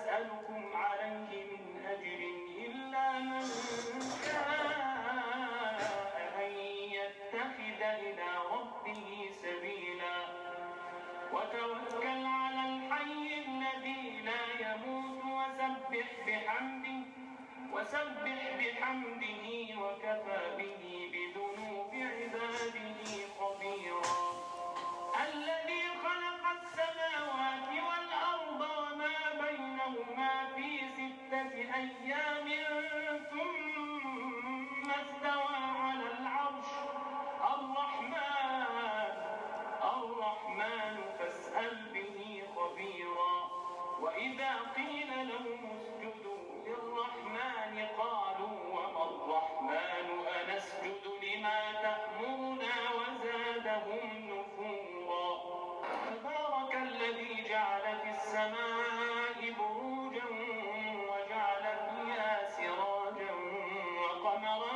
أسألكم عليه من أجر إلا من شاء أن يتخذ إلى ربه سبيلا وتوكل على الحي الذي لا يموت وسبح بحمده وكفى به بذنوب عباده خبيرا الذي خلق السماوات والأرض وما بينهما في 6 أيام ثم استوى على العرش الرحمن فاسأل به خبيرا وإذا قيل لهم اسجدوا للرحمن قالوا وما الرحمن أنسجد لما تأمرنا وزادهم نفورا تبارك الذي جعل في السماء بروجا وجعل فيها سراجا وقمرا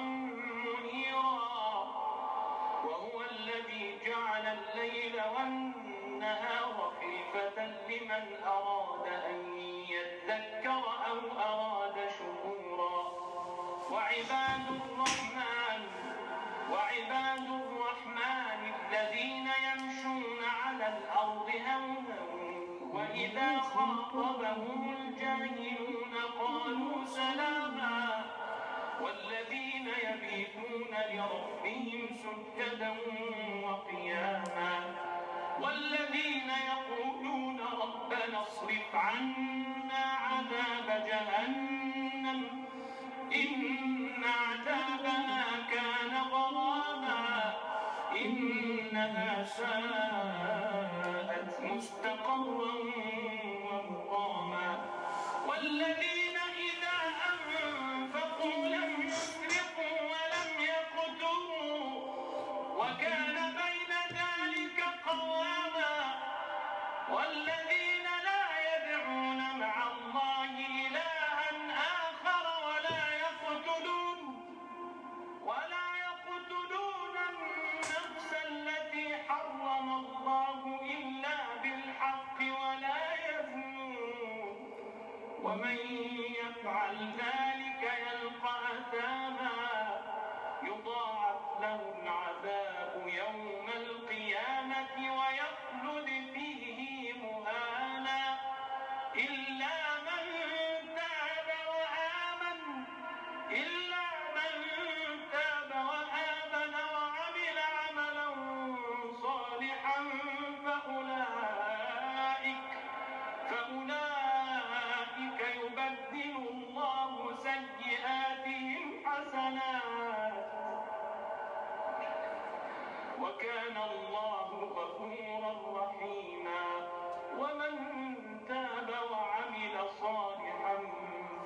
منيرا وهو الذي جعل الليل والنهار خلفة لمن أراد أن يذكر أو أراد شكورا وعباد الرحمن الذين يمشون على الأرض هونا وإذا خاطبهم الجاهلون قالوا سلاما والذين يبيتون لربهم سجدا وقياما والذين يقولون ربنا اصرف عنا عذاب جهنم إن عذابها كان غراما إنها ساءت مستقرا ومقاما والذين إذا أنفقوا لم يسرفوا ولم يقتروا وكان بين ذلك قواما والذين لا يدعون مع الله إلها آخر ولا يقتلون النفس التي حرم الله إلا بالحق ولا يزنون ومن يفعل ذلك يلقى أثاما يضاعف له العذاب يوم القيامة ويخلد فيه مهانا إلا من تاب وآمن وعمل عملا صالحا فأولئك يبدل الله سيئاتهم حسنات وكان الله غفورا رحيما ومن تاب وعمل صالحا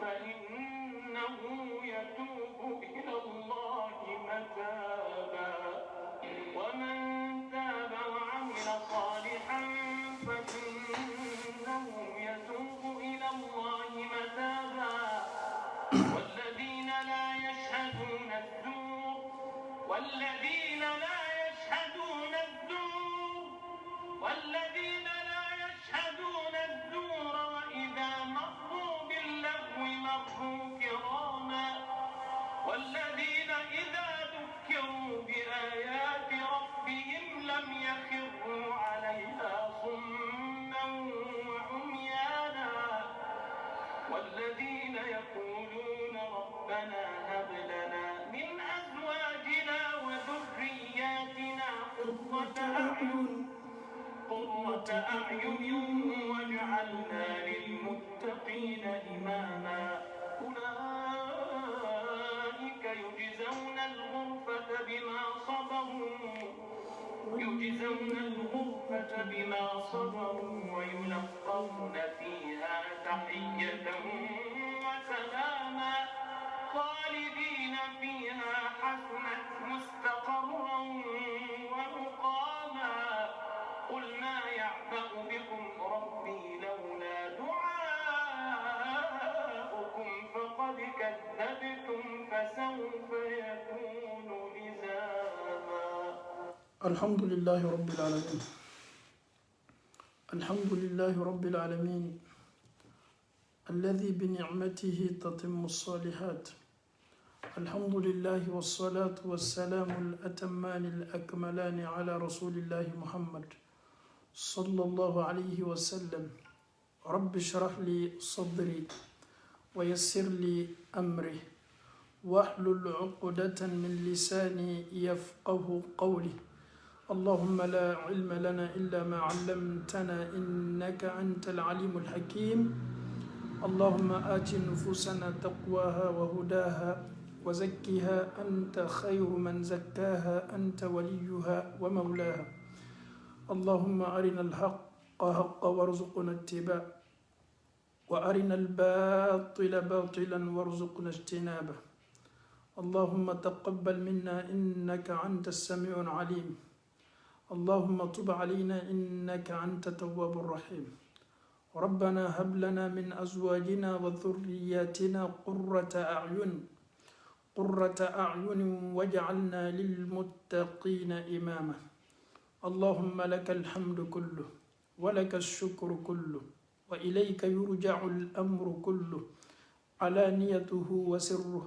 فإنه يتوب إلى الله متابا والذين لا يشهدون الزور وإذا مروا باللغو مروا كراما والذين إذا ذكروا بآيات ربهم لم يخروا عليها صما وعميانا والذين يقولون ربنا هب لنا من أزواجنا وذرياتنا قرة أعين واجعلنا للمتقين إماما أولئك يجزون الغرفة بما صبروا ويلقون فيها تحية وسلاما خالدين فيها حسنت مستقرا ومقاما قل ما يعبأ بكم ربي لولا دعاؤكم فقد كذبتم فسوف يكون لزاما. الحمد لله رب العالمين الذي بنعمته تتم الصالحات. الحمد لله والصلاة والسلام الأتمان الأكملان على رسول الله محمد صلى الله عليه وسلم. رب اشرح لي صدري ويسر لي أمري واحلل عقدة من لساني يفقه قولي. اللهم لا علم لنا إلا ما علمتنا إنك أنت العليم الحكيم. اللهم آت نفوسنا تقواها وهداها وزكها أنت خير من زكاها أنت وليها ومولاها. اللهم أرنا الحق حقا وارزقنا اتباعه وأرنا الباطل باطلا وارزقنا اجتنابه. اللهم تقبل منا إنك أنت السميع العليم. اللهم تب علينا إنك أنت التواب الرحيم. ربنا هب لنا من أزواجنا وذرياتنا قرة أعين واجعلنا للمتقين إماما. اللهم لك الحمد كله ولك الشكر كله وإليك يرجع الأمر كله علانيته وسره.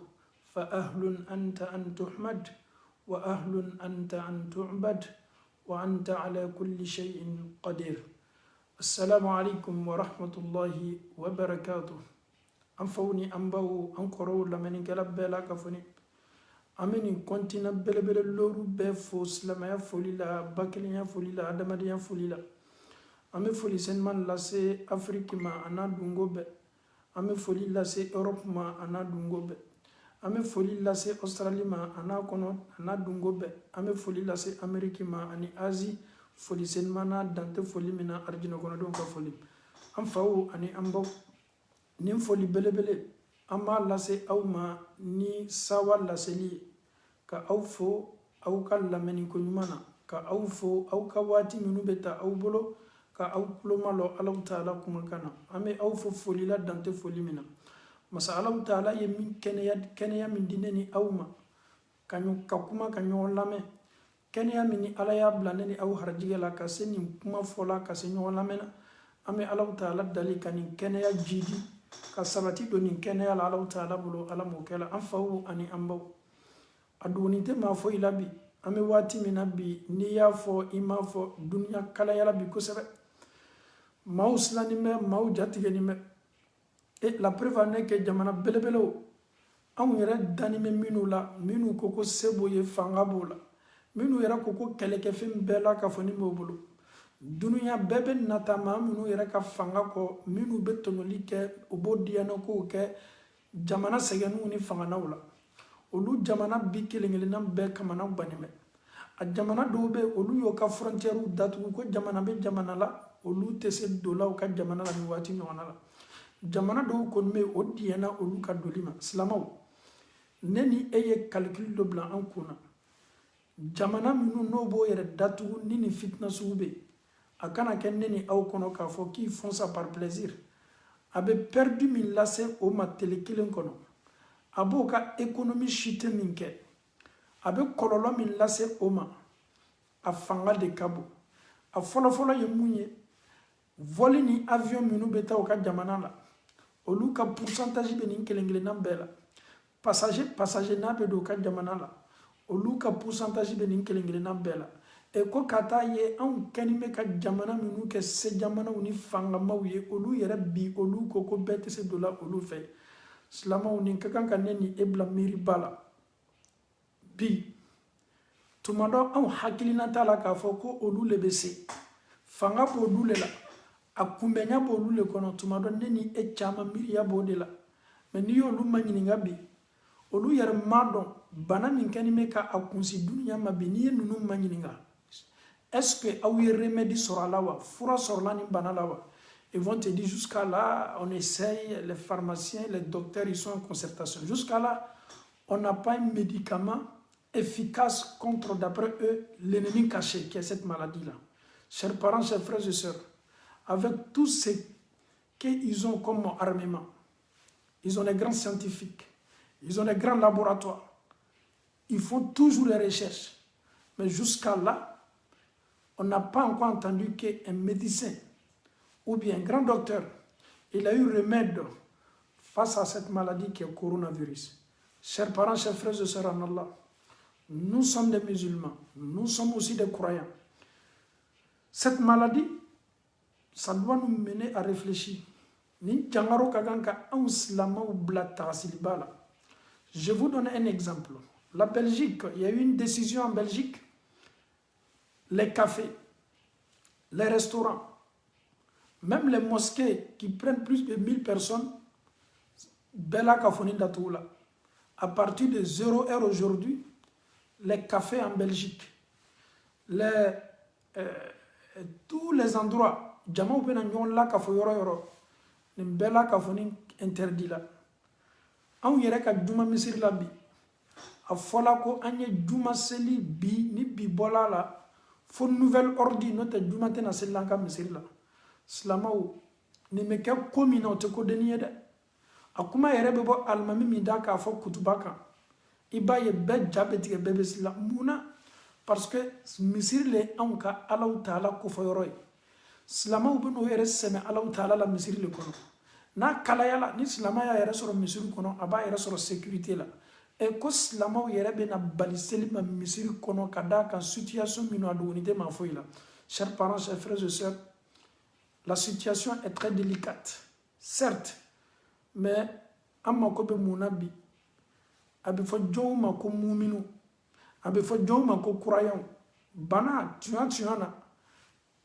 فأهل أنت أن تحمد وأهل أنت أن تعبد وأنت على كل شيء قدير. السلام عليكم ورحمة الله وبركاته. أنفوني أنبو أنكرو لمن قلب بلا كفني أمني كنتنا بلا بلا لورو بفوس لما يفولي لا بكلي يفولي لا أدمد يفولي لا أمي فولي سنمان لاسي أفريقيا ما أنا دونغو ب أمي فولي لاسي أوروب ما أنا دونغو ب أمي فولي لاسي أستراليا ما أنا كونو أنا دونغو ب أمي فولي لاسي أمريكا ما أني آزي فولي سنمانا دانت فولي منا أرجينا كونو دونغو فولي أنفو أني أنبو nin foli belebele an b'a lase aw ma ni sawa laseli ka aw fo aw ka lamɛniko ɲuman na ka aw fo aw ka waati minnu bɛ ta aw bolo ka aw kulomalo Alahu Taala kumakan na. An bɛ aw fo foli la dante foli min na. Masa Alahu Taala ye min kɛnɛya min di ne ni aw ma ka kuma ka ɲɔgɔn lamɛn, kɛnɛya min ni Ala y'a bila ne ni aw harijigɛ la ka se nin kuma fɔla ka se ɲɔgɔn lamɛn na. An bɛ Alahu Taala dali ka nin kɛnɛya jidi ka sabati don nin kɛnɛya la Alahu Taala bolo. Ala m'o kɛ la an faw ani an baw. A duguni tɛ maa foyi la bi. An bɛ waati min na bi n'i y'a fɔ i m'a fɔ duniya kalayala bi kosɛbɛ. Maaw silannen bɛ, maaw jatigɛlen bɛ. La preuve en est que jamana belebelew anw yɛrɛ dannen bɛ minnu la, minnu ko ko se b'o ye, fanga b'o la, minnu yɛrɛ ko ko kɛlɛkɛfɛn bɛɛ la ka fɔ ni b'o bolo. Dunuya bɛɛ bɛ nata maa minnu yɛrɛ ka fanga kɔ, minnu bɛ tɔɲɔli kɛ, u b'o diyanakow kɛ jamana sɛgɛnniw ni fanganaw la. Olu jamana bi kelen-kelenna bɛɛ kamana gannen bɛ. A jamana dɔw bɛ olu y'o ka frontière datugu ko jamana bɛ jamana la, olu tɛ se dola u ka jamana la ni waati ɲɔgɔnna la. Jamana dɔw kɔni bɛ o diyana olu ka doli ma. Silamaw, ne ni e ye calcul dɔ bila an kunna. Jamana minnu n'o b'o yɛrɛ datugu ni nin fitina sugu bɛ yen, a kana kɛ ne ni aw kɔnɔ k'a fɔ k'i font ça par plaisir. A bɛ perdu min lase o ma tele kelen kɔnɔ, a b'o ka économie chute min kɛ, a bɛ kɔlɔlɔ min lase o ma, a fanga de ka bon. A fɔlɔfɔlɔ ye mun ye, vol ni avion minnu bɛ taa u ka jamana la, olu ka pourcentage bɛ nin kelen-kelenna bɛɛ la. Passager n'a bɛ don u ka jamana la, olu ka pourcentage bɛ nin kelen-kelenna bɛɛ la. E ko ka taa ye anw kɛlen bɛ ka jamana minnu kɛ se jamanaw ni fangamaw ye, olu yɛrɛ bi olu ko ko bɛɛ tɛ se dola olu fɛ. Silamaw, nin ka kan ka ne ni e bila miiriba la. Bi tuma dɔ anw hakilina t'a la k'a fɔ ko olu le bɛ se, fanga b'olu le la, a kunbɛnya b'olu le kɔnɔ. Tuma dɔ ne ni e caman miiriya b'o de la. Mais n'i y'olu ma ɲininka bi, olu yɛrɛ m'a dɔn bana min kɛlen bɛ ka a kunsi duniya ma bi, n'i ye ninnu ma ɲininka, est-ce que aw ye remède sɔrɔ a la wa, fura sɔrɔla nin bana la wa? Ils vont te dire jusqu'à là on essaye, les pharmaciens, les docteurs ils sont en concertation. Jusqu'à là on n'a pas un médicament efficace contre, d'après eux, l'ennemi caché qui est cette maladie là. Chers parents, chers frères et sœurs, avec tout ce qu'ils ont comme armement, ils ont les grands scientifiques, ils ont les grands laboratoires, ils font toujours les recherches, mais jusqu'à là on n'a pas encore entendu qu'un médecin ou bien un grand docteur, il a eu remède face à cette maladie qui est le coronavirus. Chers parents, chers frères et sœurs en Allah, nous sommes des musulmans, nous sommes aussi des croyants. Cette maladie, ça doit nous mener à réfléchir. Je vous donne un exemple. La Belgique, il y a eu une décision en Belgique. Les cafés, les restaurants, même les mosquées qui prennent plus de 1000 personnes, à partir de 0 heure aujourd'hui, les cafés en Belgique, tous les endroits, interdit là. On yere ka juma misir la bi. A fola ko anye juma seli bi ni bi bola la. Fo nouvelle ordi note juma tena selanka misir la. Slamaw ni meke komina te ko deniye de. Akuma yere bebo almami mi da ka fo kutubaka. Iba ye be jabeti ke bebe sila muna parce que misir le anka Allah taala ko fo yoroy. Slamaw beno yere seme Allah taala la misir le kono. Na kalayala ni silamaya yɛrɛ sɔrɔ misiri kɔnɔ a b'a yɛrɛ sɔrɔ sécurité la et ko silamaw yɛrɛ bɛna bali seli ma misiri kɔnɔ ka d'a kan situation min a dogoni tɛ maa foyi la. Chers parents, chers frères et sœurs, la situation est très délicate certes, mais an mako bɛ mun na bi a bɛ fɔ jɔnw ma ko muminu a bɛ fɔ jɔnw ma ko croyants bana tuyan na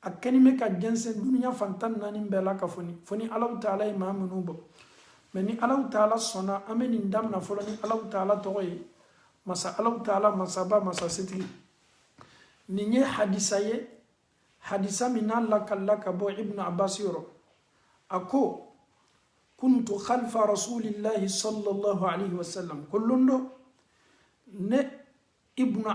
a kɛnime ka jɛnsɛn dunuya fantan naani bɛɛ la ka foni Allahu taala ye maa minnu bɔ mais ni Allahu taala sɔnna an bɛ nin damina fɔlɔ ni Allahu taala tɔgɔ ye masa Allahu taala masaba masa setigi nin ye hadisa ye hadisa min n'a lakalila ka bɔ Ibn Abbas yɔrɔ a ko kuntu khalfa rasulillahi sallallahu alayhi wa sallam ko londo ne Ibn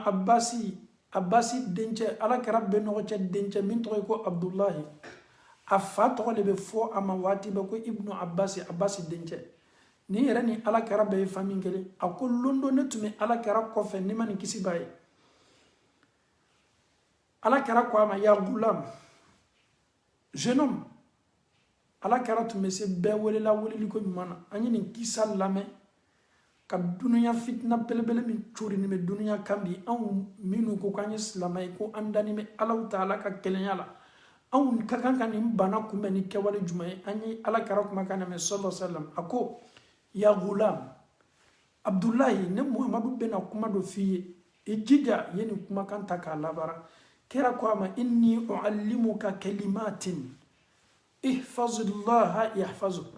Abbasi dencɛ ala kɛra bɛ ɲɔgɔn cɛ dencɛ min tɔgɔ ye ko Abdullahi a fa tɔgɔ de bɛ fɔ a ma waati bɛɛ ko Ibn Abbasi dencɛ ni yɛrɛ ni ala kɛra bɛɛ ye famille kelen a ko londo ne tun bɛ ala kɛra kɔfɛ ne ma nin kisi b'a ye ala kɛra ko a ma ya gulam jeune homme ala kɛra tun bɛ se bɛɛ welela weleli ko ɲuman na an ye nin kisa lamɛn ka dunuya fitna belebele min curini bɛ dunuya kan bi anw minnu ko k'an ye silamɛ ye ko an dani bɛ Allahu taala ka kelenya la anw ka kan ka nin bana kunbɛn ni kɛwale jumɛn ye an ye ala kɛra kumakan lamɛn sallallahu alaihi wasallam a ko ya gulam Abdullahi ne Muhamadu bɛna kuma dɔ f'i ye i jija ye nin kumakan ta k'a labara kɛra ko a ma inni uallimuka kalimatin ihfazillaha yahfazuk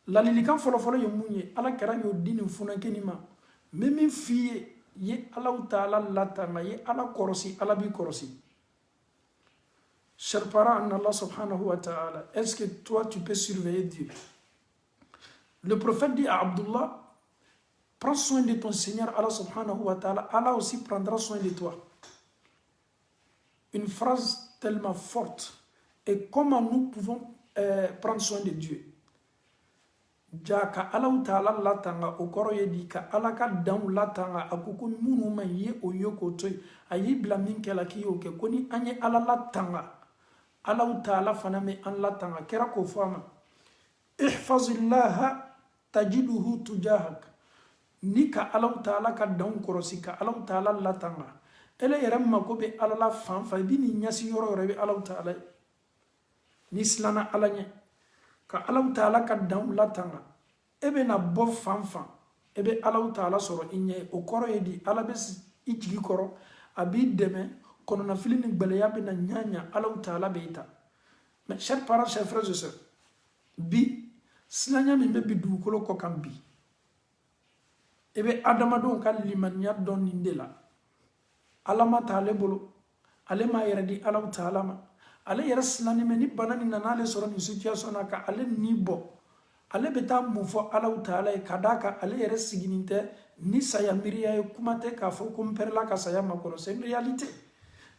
ladilikan fɔlɔfɔlɔ ye mun ye ala kɛra y'o di nin funankɛni ma mais min f'i ye Allahu taala latanga ye ala kɔrɔsi ala b'i kɔrɔsi. Chers parents en Allah subhanahu wa ta'ala, est-ce que toi tu peux surveiller Dieu? Le prophète dit à Abdullah, prends soin de ton Seigneur Allah subhanahu wa ta'ala, Allah aussi prendra soin de toi. Une phrase tellement forte. Et comment nous pouvons prendre soin de Dieu? Ja ka Allahu taala latanga o kɔrɔ ye di ka ala ka danw latanga a ko ko minnu ma ye o ye k'o to yen a y'i bila min kɛla k'i y'o kɛ ko ni an ye ala latanga Allahu taala fana bɛ an latanga kɛra k'o fɔ a ma ihfazillaha tajiduhu tujahak ni ka Allahu taala ka danw kɔrɔsi ka Allahu taala latanga ele yɛrɛ mako bɛ ala la fan fan i bɛ n'i ɲɛsin yɔrɔ yɔrɔ i bɛ Allahu taala ye ni silanna ala ɲɛ ka Allahu taala ka danw latanga e bɛ na bɔ fan fan e bɛ Allahu taala sɔrɔ i ɲɛ o kɔrɔ ye di ala bɛ i jigi kɔrɔ a b'i dɛmɛ kɔnɔnafili ni gbɛlɛya bɛ na ɲaɲa Allahu taala bɛ i ta. Mais chers parents, chers frères et sœurs, bi silanya min bɛ bi dugukolo kɔ kan bi e bɛ adamadenw ka limaniya dɔn nin de la ala ma t'ale bolo ale ma yɛrɛ di Allahu taala ma ale yɛrɛ silani mɛ ni bana ni nana ale sɔrɔ nin situation na ka ale ni bɔ ale bɛ taa mun fɔ Allahu taala ye ka d'a kan ale yɛrɛ siginin tɛ ni saya miiriya ye kuma tɛ k'a fɔ ko n pɛrɛla ka saya makɔrɔ c'est une réalité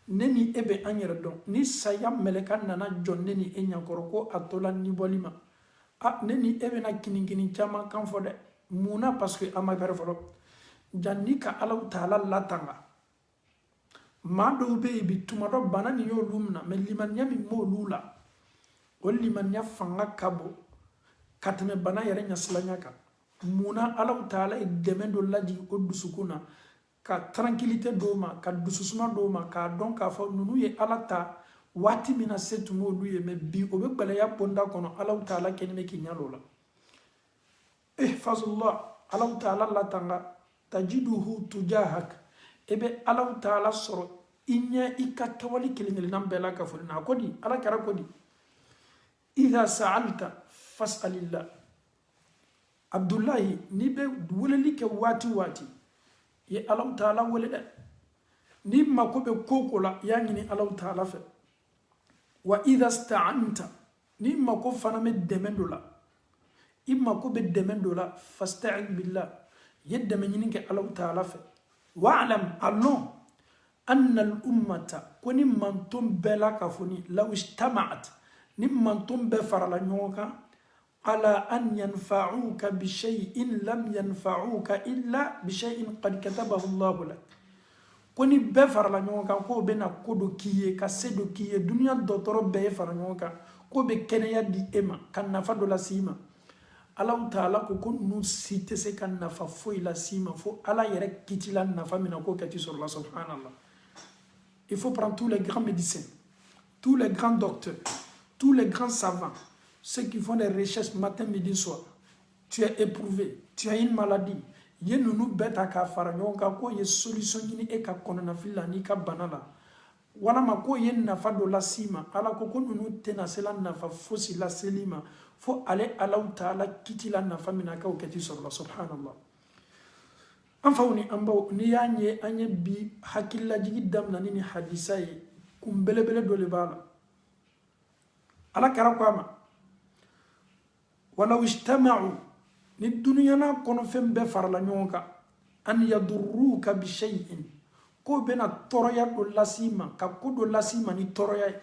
ne ni e bɛ an yɛrɛ dɔn ni saya mɛlɛka nana jɔ ne ni e ɲɛkɔrɔ ko a tola ni bɔli ma ne ni e bɛna kinikini caman kan fɔ dɛ mun na parce que an ma pɛrɛ fɔlɔ janni ka Allahu taala latanga maa dɔw bɛ yen bi tuma dɔ bana nin y'olu minɛ mais limaniya min b'olu la o limaniya fanga ka bon ka tɛmɛ bana yɛrɛ ɲasilanya kan. Munna Alahu Taala ye dɛmɛ dɔ lajigin o dusukun na ka tranquillité d'o ma, ka dususuma d'o ma, k'a dɔn k'a fɔ ninnu ye Ala ta waati min na se tun b'olu ye, mais bi o bɛ gbɛlɛya bonda kɔnɔ Alahu Taala kɛlen bɛ k'i ɲɛ o la. Ihfazullah, Alahu Taala latanga tajiduhu tujahak, e bɛ Alahu Taala sɔrɔ i ɲɛ i ka kɛwale kelen kelenna bɛɛ la ka fɔ na ko di Ala kɛra ko di idha sa'alta fas'alillah. Abdullahi, ni bɛ weleli kɛ waati waati ye Alahu Taala wele dɛ, ni mako bɛ ko ko la y'a ɲini Alahu Taala fɛ. Wa idha sta'anta, ni mako fana bɛ dɛmɛ dɔ la, i mako bɛ dɛmɛ dɔ la, fasta'in billah, ye dɛmɛ ɲini kɛ Alahu Taala fɛ. Wa'lam, alon anna al-ummata, ko ni manton bɛɛ la ka fɔ ni law ijtama'at, ni manton bɛɛ farala ɲɔgɔn kan ala an yanfa'uka bi shay'in lam yanfa'uka illa bi shay'in qad katabahu Allahu lak. Ko ni bɛɛ farala ɲɔgɔn kan ko bɛna ko dɔ k'i ye, ka se dɔ k'i ye, duniya dɔtɔrɔ bɛɛ ye fara ɲɔgɔn kan ko bɛ kɛnɛya di e ma, ka nafa dɔ lase ma. Alahu Taala ko ninnu si tɛ se ka nafa foyi lase ma fo Ala yɛrɛ kitila nafa min na k'o kɛ ti sɔrɔ la, subhanallah. Il faut prendre tous les grands médecins, tous les grands docteurs, tous les grands savants, ceux qui font des recherches matin, midi, soir. Tu es éprouvé, tu as une maladie. Ye nunu beta ka fara ɲɔgɔn kan ko ye solution ɲini e ka kɔnɔnafili la n'i ka bana la, walama ko ye nafa dɔ lase ma. Ala ko ninnu tɛna se la nafa fosi laseli ma fo ale Alahu Taala kiti la nafa min na k'o kɛ ti sɔrɔ la, subhanallah. An faw ni an baw, n'i y'a ye an ye bi hakililajigi daminɛ ni hadisa ye, kun belebele dɔ de b'a la. Ala kɛra ko a ma walaw ijtama'u, ni duniya n'a kɔnɔ fɛn bɛɛ farala ɲɔgɔn kan, an yadurruka bi shay'in, ko bɛna tɔɔrɔya dɔ lase ma, ka ko dɔ lase ma ni tɔɔrɔya ye,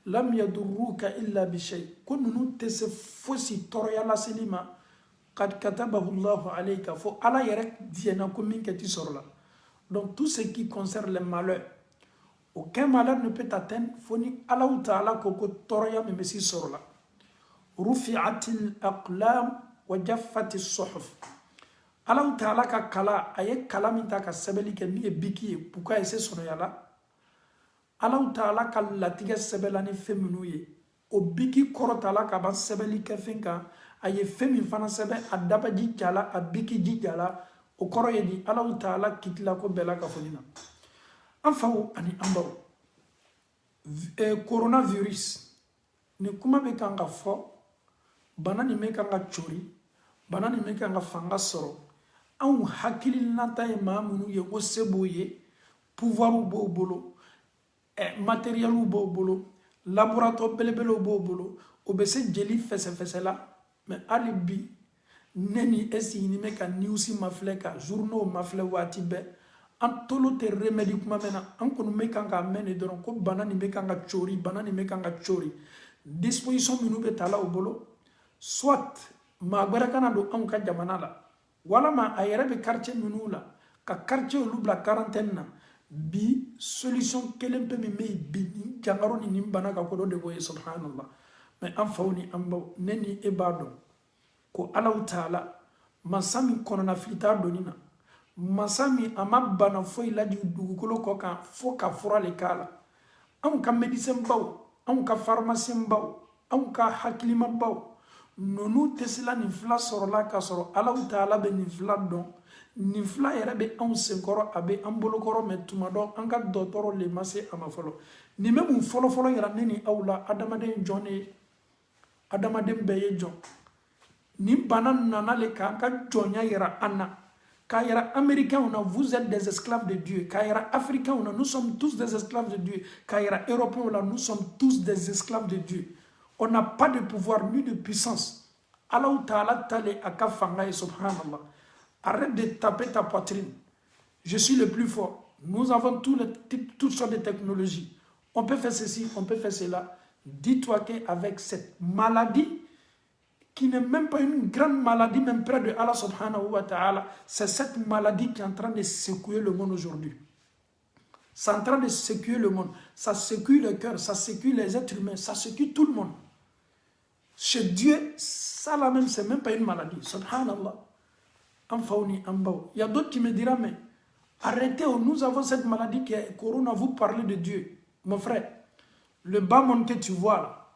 lam yadurruka illa bi shay, ko ninnu tɛ se fosi tɔɔrɔya laseli ma, qad katabahu Allahu alayka, fo Ala yɛrɛ diɲɛna ko min kɛ ti sɔrɔ la. Donc tout ce qui concerne les malheurs, aucun malheur ne peut t'atteindre fo ni Alahu Taala ko tɔɔrɔya min bɛ si sɔrɔ la. Rufi'atil aqlam wa jaffatis suhuf, Alahu Taala ka kala, a ye kala min ta ka sɛbɛnni kɛ min ye biki ye pour que se sɔrɔya la. Alahu Taala ka latigɛ sɛbɛnla ni fɛn minnu ye, o biki kɔrɔta la ka ban sɛbɛnni kɛ fɛn kan, a ye fɛn min fana sɛbɛn a dabaji jala, a biki ji jala, o kɔrɔ ye di Alahu Taala kitila ko bɛɛ la ka fɔ nin na. An faw ani an baw, coronavirus, ni kuma bɛ kan ka fɔ, bana nin bɛ kan ka cori, bana nin bɛ kan ka fanga sɔrɔ, anw hakilinata ye maa minnu ye ko se b'o ye, pouvoir b'o bolo, matériel b'o bolo, laboratoire belebelew b'o bolo, o bɛ se jeli fɛsɛfɛsɛ la, mais hali bi ne ni esi ni bɛ ka news mafilɛ ka journaux mafilɛ waati bɛɛ, an tolo tɛ remède kuma mɛn na, an kɔni bɛ kan ka mɛn de dɔrɔn ko bana nin bɛ kan ka cori, bana nin bɛ kan ka cori, disposition minnu bɛ ta la o bolo, soit maa gbɛrɛ kana don anw ka jamana la, walama a yɛrɛ bɛ quartier minnu la ka quartier olu bila quarantaine na. Bi solution kelen pe min bɛ yen bi ni jangaro ni nin bana ka ko dɔ de b'o ye, subhanallah. Mais an faw ni an baw, ne ni e b'a dɔn ko Alahu Taala masa min kɔnɔnafili t'a dɔnni na, masa min a ma bana foyi lajigin dugukolo kɔ kan fo ka fura le k'a la. Anw ka médecin baw, anw ka pharmacien baw, anw ka hakilima baw, ninnu tɛ se la nin fila sɔrɔla ka sɔrɔ Alahu Taala bɛ nin fila dɔn. Nin fila yɛrɛ bɛ anw senkɔrɔ, a bɛ an bolokɔrɔ, mais tuma dɔ an ka dɔgɔtɔrɔ le ma se a ma fɔlɔ. Nin bɛ mun fɔlɔfɔlɔ yira ne ni aw la, adamaden jɔn de ye, adamaden bɛɛ ye jɔn. Nin bana nana le k'an ka jɔnya yira an na, k'a yira américains na vous êtes des esclaves de Dieu, k'a yira africains na nous sommes tous des esclaves de Dieu, k'a yira européens la nous sommes tous des esclaves de Dieu. On n'a pas de pouvoir ni de puissance. Allahu Taala tale a ka fanga ye, subhanallah. Arrête de taper ta poitrine. Je suis le plus fort. Nous avons toutes sortes de technologies. On peut faire ceci, on peut faire cela. Dis-toi qu'avec cette maladie, qui n'est même pas une grande maladie, même près de Allah subhanahu wa ta'ala, c'est cette maladie qui est en train de secouer le monde aujourd'hui. C'est en train de secouer le monde. Ça secoue le cœur, ça secoue les êtres humains, ça secoue tout le monde. Chez Dieu, ça là même, c'est même pas une maladie. Subhanallah. Il y a d'autres qui me diront, mais arrêtez, nous avons cette maladie qui est Corona, vous parlez de Dieu. Mon frère, le bas monde que tu vois là,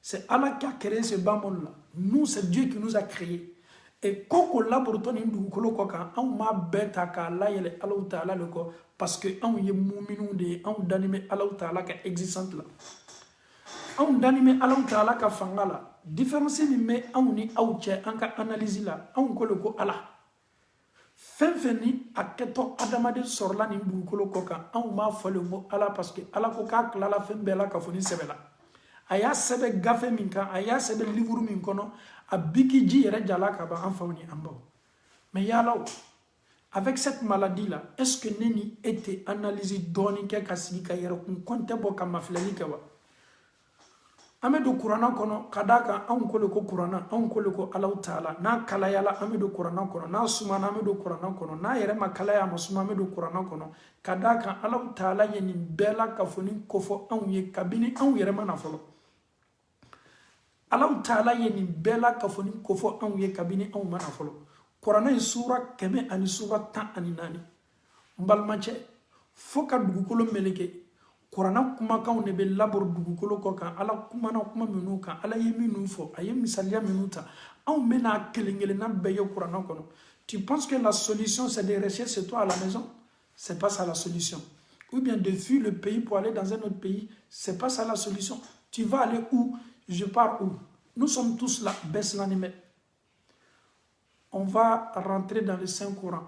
c'est Allah qui a créé ce bas monde là. Nous, c'est Dieu qui nous a créés. Et koko laboratoire ni dugukolo ko kan anw ma beta ka la yele Allah Taala le ko parce que anw ye mu'minu de anw danime Allah Taala ka existence la anw danime Allah Taala ka fanga la différence ni me anw ni aw che an ka analyse la anw ko le ko Allah fen ni aketo adamade sorla ni dugukolo ko kan anw ma fole mo Allah parce que Allah ko ka kala la fen bela ka foni sebela aya sebe gafe min kan aya sebe livre min kono a biki ji yere jala ka ba en ni ambo mais yalo avec cette maladie là est-ce que neni était analysé doni ke kasigi ka yere kun konte bo ka maflali ke wa amedo qur'ana kono kadaka an ko le ko qur'ana an ko le ko Allah Taala na kala yala amedo qur'ana kono na suma na amedo qur'ana kono na yere makala ya masuma amedo qur'ana kono kadaka Allah Taala yeni bela ka foni kofo an ye kabini an yere mana folo Allah Taala yeni bela ka foni kofo an ye kabini an mana folo qur'ana yi sura keme ani sura 10 ani nani mbalmache foka dugukolo meleke qur'ana kuma kan ne be labor dugukolo ko kan ala kuma na kuma minu kan ala ye minu fo aye misaliya minuta an mena kelengele na be ye qur'ana kono tu penses que la solution c'est de rester chez toi à la maison c'est pas ça la solution ou bien de fuir le pays pour aller dans un autre pays c'est pas ça la solution tu vas aller où je pars où nous sommes tous là baisse l'animé on va rentrer dans le Saint-Coran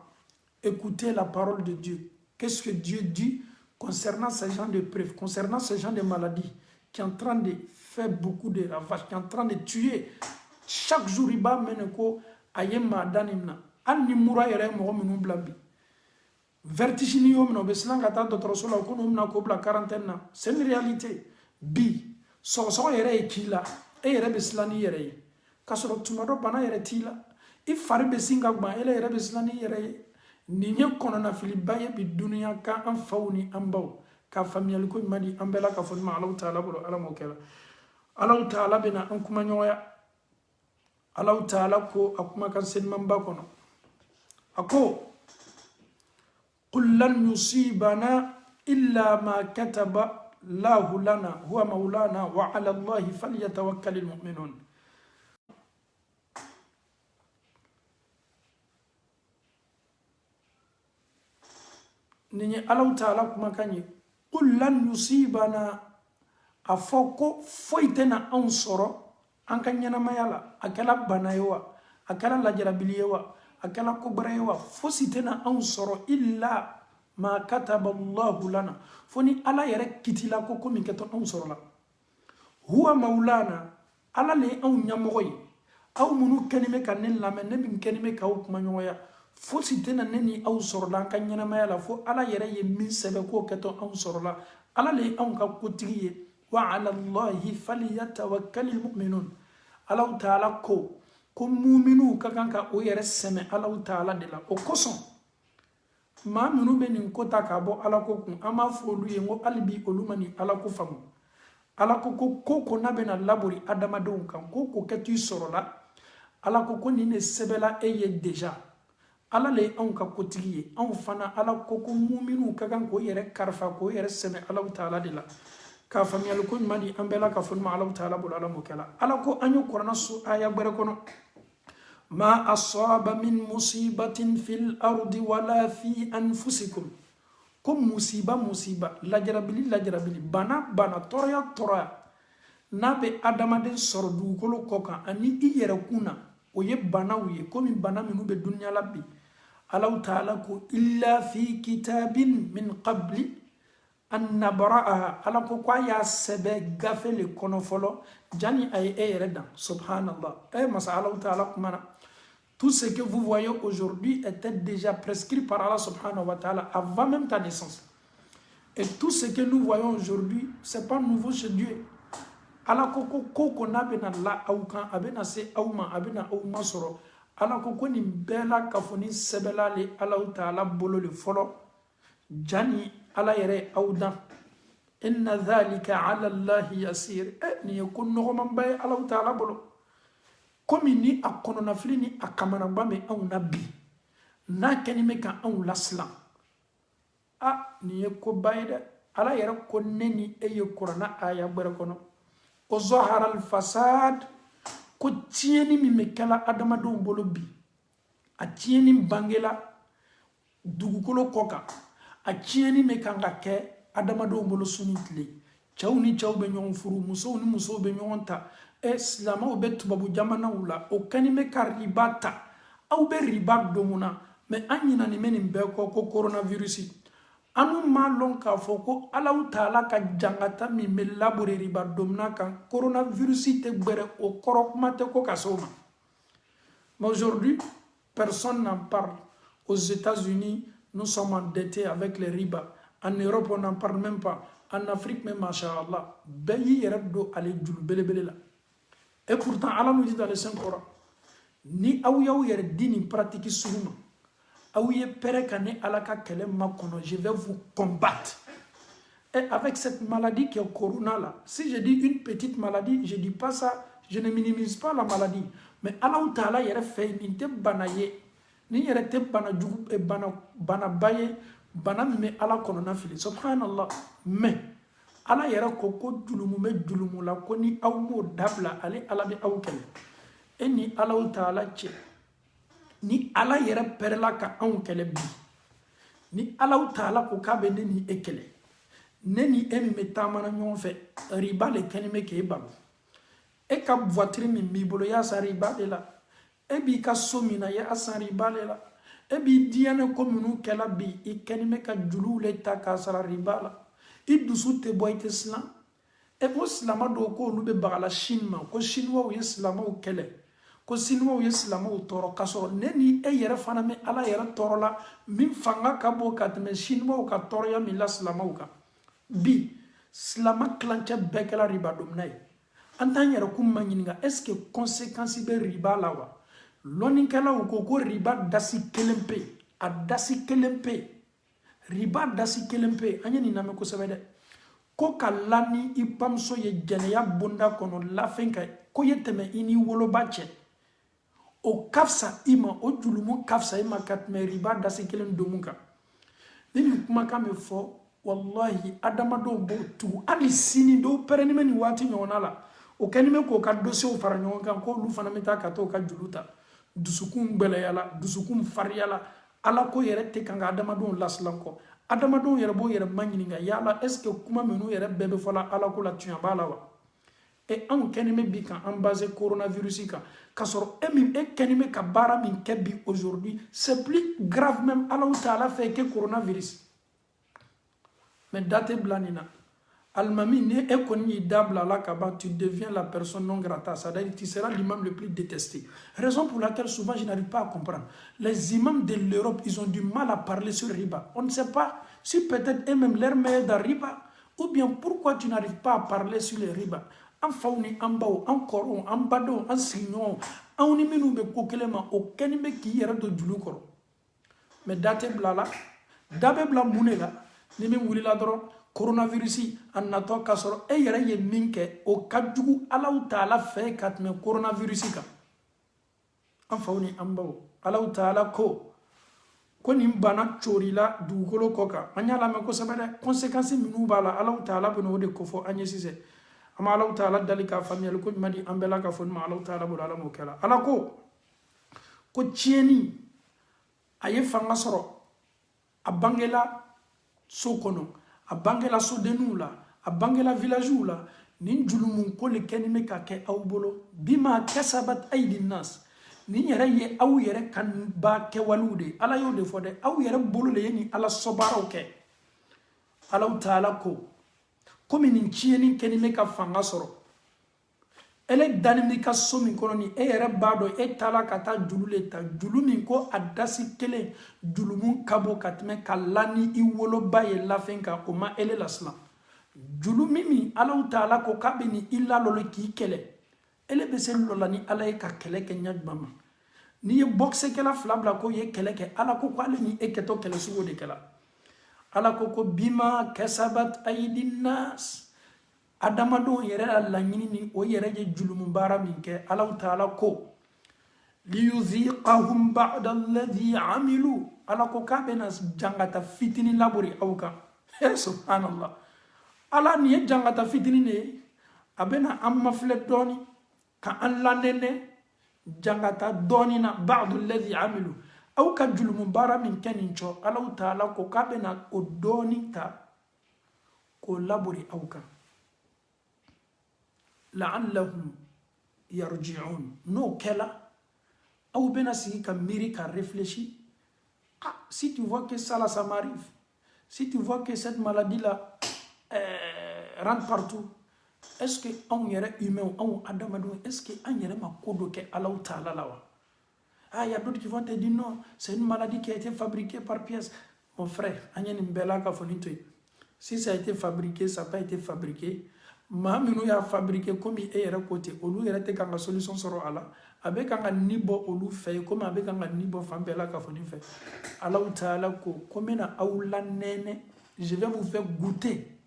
écouter la parole de Dieu qu'est-ce que Dieu dit concernant ces gens de preuves, concernant ces gens de maladies, qui est en train de faire beaucoup de ravages, qui est en train de tuer. Chaque jour, il va meneko ayema danimna. Anni mura yere mo minu blambi. Vertigini yo mino beslan gata d'autres sola ko no ko bla quarantaine. C'est une réalité. Bi so yere kila e yere beslani yere. Kasoro tumado bana yere tila. I fari besinga gba ele yere beslani yere. Ninye kono na filibaye bi dunia ka an fawni ambaw ka famiyal ko madi ambela ka fonma Allah Taala bolo ala mo kala Allah Taala bina an kuma nyoya Allah Taala ko akuma kan sen mamba kono ako qul lan yusibana illa ma kataba lahu lana huwa maulana wa ala Allah falyatawakkalul mu'minun Ninye Allah Taala kuma kanyi qul lan yusibana afoko foitena ansoro anka nyana mayala akala banayewa akala lajarabiliyewa akala kubrayewa fositena ansoro illa ma kataba Allah lana foni ala yere kitila ko komi keto ansoro la huwa maulana ala le an nyamoy aw munu kanime kanen lamen ne bin kanime ka kuma nyoya fo sitena neni aw sorola kan nyana mayala fo ala yere ye min sebe ko keto aw sorola ala le an ka kotigi wa ala allahi falyatawakkalul mu'minun ala Taala ko mu'minu ka kan ka o yere seme ala Taala de la o koson ma minu be nin kota ka bo ala ko kun ama fo lu ye ngo albi olumani ala ko famu ala ko na be na labori adamadon kan ko ketu sorola ala ko ni ne sebela eye deja ala le an ka kotigi ye an fana ala ko mu'minu ka kan ko yere karfa ko yere seme ala Taala de la ka famiyal ko madi ambela ka funma ala Taala bol ala mokala ala ko anyo qur'ana su aya bare kono ma asaba min musibatin fil ardi wala fi anfusikum ko musiba lajarabili bana torya nabe adamaden soro dugukolo kokan ani i yere kuna o ye banaw ye komi bana minu be dunya labbi Allah Taala ko illa fi kitabin min qabli an nabra'aha ala ko ya sebe gafele kono folo jani ay yere subhanallah masa Allah Taala kumana tout ce que vous voyez aujourd'hui était déjà prescrit par Allah subhanahu wa ta'ala avant même ta naissance. Et tout ce que nous voyons aujourd'hui, c'est pas nouveau chez Dieu. Allah koko na bena la aukan abena se auma abena auma soro. Allah koko ni bela kafoni sebela le Allah Taala bolo le folo. Jani ala yere audan. Inna dhalika ala Allah yasir. Ni yakun no man bay Allah Taala bolo. komi ni a kɔnɔnafili ni a kamanaba bɛ anw na bi n'a kɛni bɛ ka anw lasilan nin ye koba ye dɛ ala yɛrɛ ko ne ni e ye kuranɛ aya gbɛrɛ kɔnɔ o zahara al-fasad ko tiɲɛni min bɛ kɛla adamadenw bolo bi a tiɲɛni bangela dugukolo kɔ kan a tiɲɛni bɛ kan ka kɛ adamadenw bolo su ni tile cɛw ni cɛw bɛ ɲɔgɔn furu musow ni musow bɛ ɲɔgɔn ta silamɛw bɛ tubabu jamanaw la o kɛni bɛ ka riba ta aw bɛ riba don mun na mɛ an ɲinani bɛ nin bɛɛ kɔ ko coronavirus anu m'a lɔn k'a fɔ ko alaw taala ka jangata min bɛ labore riba domina kan coronavirus tɛ gbɛrɛ o kɔrɔ kuma tɛ ko ka se o ma mais aujourd'hui personne n'en parle aux États-Unis nous sommes endettés avec les riba en Europe on n'en parle même pas en Afrique même machallah bɛɛ y'i yɛrɛ don ale julu belebele la et pourtant ala nous dit dans le Saint-Coran ni aw y'aw yɛrɛ di nin pratique sugu ma aw ye pɛrɛ ka ne ala ka kɛlɛ makɔnɔ je vais vous combattre et avec cette maladie qui est corona là si je dis une petite maladie je dis pas ça je ne minimise pas la maladie mais alaw taala yɛrɛ fɛ nin tɛ bana ye nin yɛrɛ tɛ bana jugu bana ba ye bana min bɛ ala kɔnɔna fili subhanallah mais ala yɛrɛ ko julumu bɛ julumu la ko ni aw m'o dabila ale ala bɛ aw kɛlɛ e ni alaw taala cɛ ni ala yɛrɛ pɛrɛla ka anw kɛlɛ bi ni alaw taala ko k'a bɛ ne ni e kɛlɛ ne ni e min bɛ taamana ɲɔgɔn fɛ riba le kɛni bɛ k'e balo e ka voiture min b'i bolo y'a san riba de la e b'i ka so min na y'a san riba de la e b'i diɲɛ ko minnu kɛla bi i kɛni bɛ ka juluw le ta k'a sara riba la i dusu tɛ bɔ i tɛ silan e ko silama dɔw ko olu bɛ bagala Chine ma ko Chinois ye silamaw kɛlɛ ko Chinois ye silamaw tɔɔrɔ k'a sɔrɔ ne ni e yɛrɛ fana bɛ ala yɛrɛ tɔɔrɔ la min fanga ka bon ka tɛmɛ Chinois ka tɔɔrɔya min la silamaw kan bi silama kilancɛ bɛɛ kɛla riba domina ye an t'an yɛrɛ kun ma ɲininka est-ce que conséquence bɛ riba la wa lɔnnikɛlaw ko riba dasi kelen pe a dasi kelen pe riba dasi kelen pe an ye nin lamɛn kosɛbɛ dɛ ko ka la ni i bamuso ye jɛnɛya bonda kɔnɔ lafɛn ka ko ye tɛmɛ i ni woloba cɛ o ka fisa i ma o julumu ka fisa i ma ka tɛmɛ riba dasi kelen domu kan ni nin kumakan bɛ fɔ wallahi adamadenw b'o tugu hali sini dɔw pɛrɛnnen bɛ nin waati ɲɔgɔnna la o kɛlen bɛ k'o ka dossiers fara ɲɔgɔn kan k'olu fana bɛ taa ka t'o ka juru ta dusukun gbɛlɛyala dusukun fariyala ala ko yɛrɛ tɛ kan ka adamadenw lasilan kɔ adamadenw yɛrɛ b'o yɛrɛ ma ɲininka yala est-ce que kuma minnu yɛrɛ bɛɛ bɛ fɔla ala ko la tiɲɛ b'a la wa et anw kɛlen bɛ bi kan an basé coronavirus kan k'a sɔrɔ e kɛlen bɛ ka baara min kɛ bi aujourd'hui c'est plus grave même alaw taala fɛ que coronavirus mais date bila nin na alimami ni e kɔni y'i da bila la ka ban tu deviens la personne non grata c'est-à-dire tu seras l'imam le plus détesté raison pour laquelle souvent je n'arrive pas à comprendre les imams de l'Europe ils ont du mal à parler sur riba on ne sait pas si peut-être eux-mêmes leur meilleur dans riba ou bien pourquoi tu n'arrives pas à parler sur les riba an faw ni an baw an kɔrɔw an badenw an sigiɲɔgɔnw anw ni minnu bɛ ko kelen ma o kɛni bɛ k'i yɛrɛ don julu kɔrɔ mais date bila la da bɛ bila mun de la ni min wulila dɔrɔn coronavirus a natɔ k'a sɔrɔ e yɛrɛ ye min kɛ o ka jugu alaw taala fɛ ka tɛmɛ coronavirus kan an faw ni an baw alaw taala ko nin bana corila dugukolo kɔ kan an y'a lamɛn kosɛbɛ dɛ conséquence minnu b'a la alaw taala bɛna o de kofɔ an ye sisan an ma alaw taala dali ka faamuyali ko ɲuman di an bɛɛ la ka fɔ nin ma alaw taala bolo ala m'o kɛla ala ko tiɲɛni a ye fanga sɔrɔ a bangela so kɔnɔ a bangela sodenniw la a bangela villagew la nin julumu ko le kɛni bɛ ka kɛ aw bolo bima kasabat aydi nas nin yɛrɛ ye aw yɛrɛ kan ba kɛwalew de ala y'o de fɔ dɛ aw yɛrɛ bolo le ye nin ala sɔbaaraw kɛ alaw taala ko komi nin tiɲɛni kɛni bɛ ka fanga sɔrɔ ele dani b'i ka so min kɔnɔ ni e yɛrɛ b'a dɔn e taala ka taa julu le ta julu min ko a dasi kelen julumu ka bɔ ka tɛmɛ ka la ni i woloba ye lafɛn kan o ma ele lasilan julu min alaw taala ko k'a bɛ ni i lalɔli k'i kɛlɛ ele bɛ se lɔ la ni ala ye ka kɛlɛ kɛ ɲɛ jumɛn ma n'i ye bɔkisɛkɛla fila bila ko ye kɛlɛ kɛ ala ko ale ni e kɛtɔ kɛlɛ sugu de kɛla ala ko bima kasabat aydi nas adamadenw yɛrɛ la laɲini ni o yɛrɛ ye julumu baara min kɛ alaw taala ko liyuziqahum ba'da alladhi amilu ala ko kabena jangata fitini labori awka subhanallah ala ni jangata fitini ne abena amma fle doni ka an lanene jangata doni na ba'da alladhi amilu aw ka julum bara min kenincho ala taala ko kabena o doni ta ko labori awka la'allahum yarji'un no kela ou bien si ka miri ka réfléchir si tu vois que ça là ça m'arrive si tu vois que cette maladie là rentre partout est-ce que on yere humain on adamadou est-ce que on yere ma kodo ke Allah Ta'ala là ah il y a d'autres qui vont te dire non c'est une maladie qui a été fabriquée par pièce mon frère anyani mbela ka fonito si ça a été fabriqué ça n'a pas été fabriqué maminu ya fabriqué comme il est côté olu yere te kanga solution soro ala avec un nibo olu fait comme avec un nibo fambela ka foni fait Allah Ta'ala ko comme na awla nene je vais vous faire goûter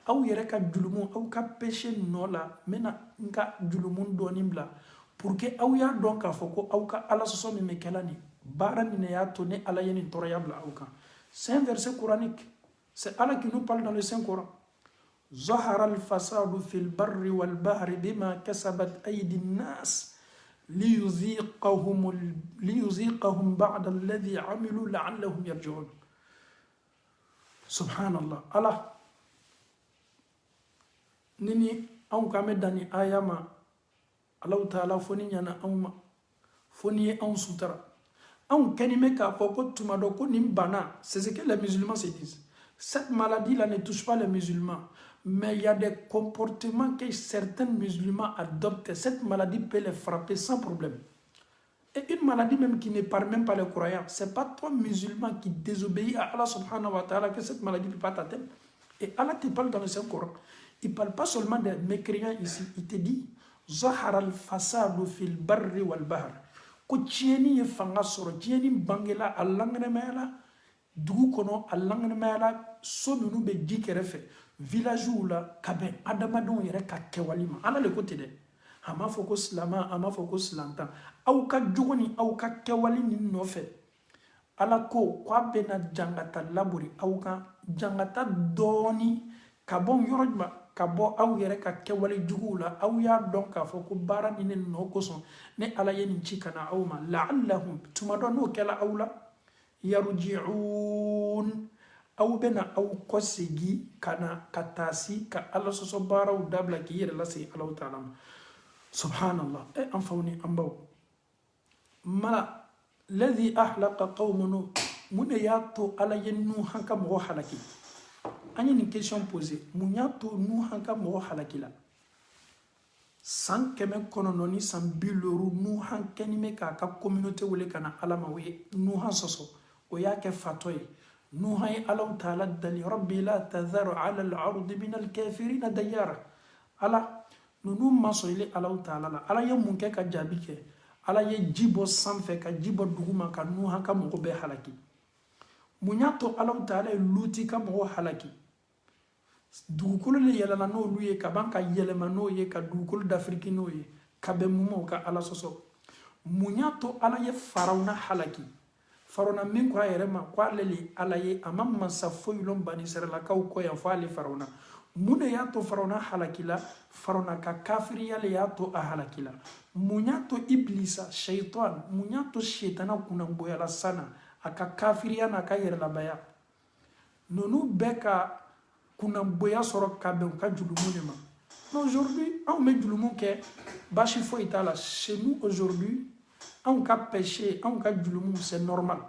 aw yere ka julumu aw ka péché nola mena nka julumu donibla pour que aw ya donc a foko aw ka ala soso mi mekelani bara ni ne ya tourner ala yeni toroyabla aw ka c'est un verset coranique c'est Allah qui nous parle dans le Saint Coran ظهر الفساد في البر والبحر بما كسبت أيدي الناس ليذيقهم بعد الذي عملوا لعلهم يرجعون سبحان الله الله نيني أو كامداني آياما الله تعالى فوني يانا أوما فوني أو سوترا أو كلمة كافوكو تمادوكو نيمبانا c'est ce que les musulmans se disent cette maladie là ne touche pas les musulmans mais il y a des comportements que certains musulmans adoptent. Cette maladie peut les frapper sans problème. Et une maladie même qui ne parle même pas les croyants. Ce n'est pas toi musulman qui désobéis à Allah subhanahu wa ta'ala que cette maladie ne peut pas t'atteindre. Et Allah te parle dans le Saint-Coran. Il ne parle pas seulement des mécréants ici. Il te dit Zahar al-fasadu fil barri wal bahr. Ko tieni ye fanga soro tieni bangela alangene mela dugu kono alangene mela so nunu be dikere fe village la kabe adamadon yere ka kewalima ala le côté de ama foko slama ama foko slanta au ka jugoni au ka kewali ni no fe ala ko kwa bena jangata labori au ka jangata doni kabon yorojma kabo au yere ka kewali jugula au ya donc ka foko bara ni no koson ne ala yeni chikana au ma la'allahum tumado no kala aula yarji'un aw bena aw kosegi kana katasi ka Allah soso baraw dabla ki yere la say Allah Ta'ala subhanallah e am fawni ambaw mala ladhi ahlaqa qawmun mun yato ala yennu hanka mo halaki ani une question posée mun yato nu hanka mo halaki la san keme kono noni san biloru nu hankeni me ka communauté wole kana ala mawe nu han soso o yake fatoy نوحي الله تعالى دلي ربي لا تذر على الأرض من الكافرين ديارا على نوم ما صيلي الله تعالى على يوم منك كجابيك على يجيبو سامفك كجيبو دوما كنوها كمغبي حلقي منياتو الله تعالى لوتي كمغو حلقي دوكول لي يلا نو لوي كبانكا يلما نو يه كدوكول دافريكي نو يه كبمومو كالا سوسو منياتو على يفراونا حلقي farona min ko ayrema ko leli alaye amam sa foylon bani serla kaw ko ya fali farona mune ya to farona halakila farona ka kafiri yale ya to halakila munyato iblisa shaytan munyato shaytana kuna boyala sana aka kafiri yana ka yerla baya nonu beka kuna boya soro kabe ka julumune ma aujourd'hui on met julumu ke bashi fo itala chez nous aujourd'hui en cas péché, en cas de l'humour, c'est normal.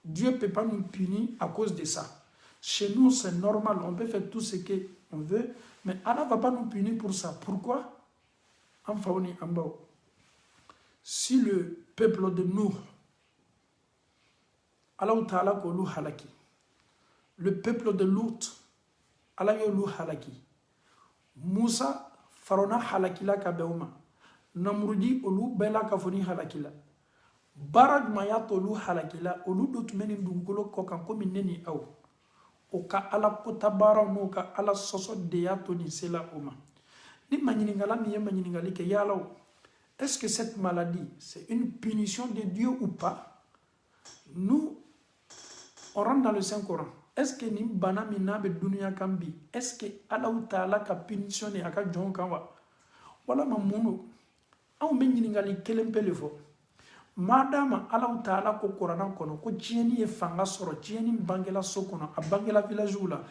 Dieu ne peut pas nous punir à cause de ça. Chez nous, c'est normal. On peut faire tout ce qu'on veut, mais Allah ne va pas nous punir pour ça. Pourquoi? Si le peuple de Nuh, Allah Ta'ala ko lu halaki. Le peuple de Lut, Allah yo lu halaki. Moussa, farona halaki la kabeuma. Namrudi olu bela kafoni halakila barag mayat olu halakila olu dot menin dugukolo ko kan ko mineni aw o ka ala ko tabara no ka ala soso de ya to ni sela uma ni manyini ngala mi yema nyini ngali ke yalaw est-ce que cette maladie, c'est une punition de Dieu ou pas? Nous, on rentre dans le Saint-Coran. Est-ce que ni bana mina be dunia kambi? Est-ce que Allah Ta'ala ka punition ni aka jon kanwa? Wala mamuno. An be ɲiningali kelen pe le fɔ. Madama Allah Ta'ala ko Coran kɔnɔ ko tiɲɛni ye fanga sɔrɔ, tiɲɛni bangela so kɔnɔ, a bangela village la.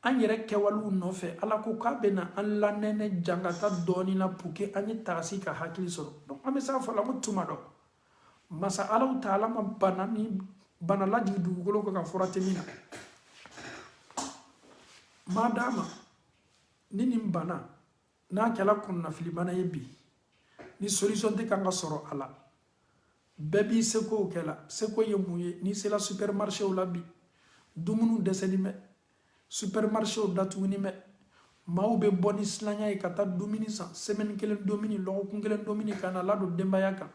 An yɛrɛ kɛwalew nɔfɛ ala ko k'a bɛna an lanɛnɛ jangata dɔɔni na pour que an ye tagasi ka hakili sɔrɔ. Donc an bɛ se ka fɔ la ko tuma dɔ masa Allah Ta'ala ma bana lajigi dugukolo kan ka fura tɛ min na. Madama ni nin bana n'a kɛla kɔnɔnafili bana ye bi ni solution tɛ kan ka sɔrɔ a la bɛɛ b'i seko kɛla seko ye mun ye n'i sera supermarché la bi dumuni dɛsɛli mɛ supermarché datuguni mɛ maaw bɛ bɔ ni silanya ye ka taa dumuni san semaine kelen dumuni lɔgɔkun kelen dumuni ka na ladon denbaya kan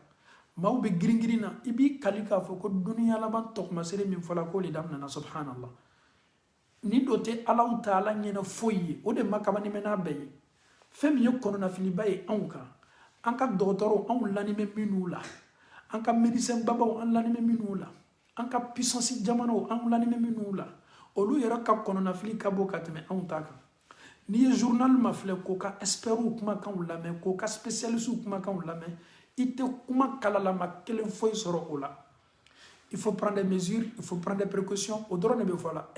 maaw bɛ girin na i b'i kali k'a fɔ ko duniya laban tɔgɔmasere min fɔla k'o de daminɛna subhanallah ni dɔ tɛ Alahu Ta'ala ɲɛna foyi ye o de ma kabani mɛ n'a bɛɛ ye fɛn min ye kɔnɔnafiliba ye anw kan an ka dɔgɔtɔrɔw anw lanimɛ minnu la an ka médecin babaw an lanimɛ minnu la an ka puissance jamanaw an lanimɛ minnu la olu yɛrɛ ka kɔnɔnafili ka bɔ ka tɛmɛ anw ta kan n'i ye journal ma filɛ k'o ka expertw kumakanw lamɛn k'o ka spécialistes kumakanw lamɛn i tɛ kuma kalalama kelen foyi sɔrɔ o la il faut prendre des mesures il faut prendre des précautions o dɔrɔn de bɛ fɔ la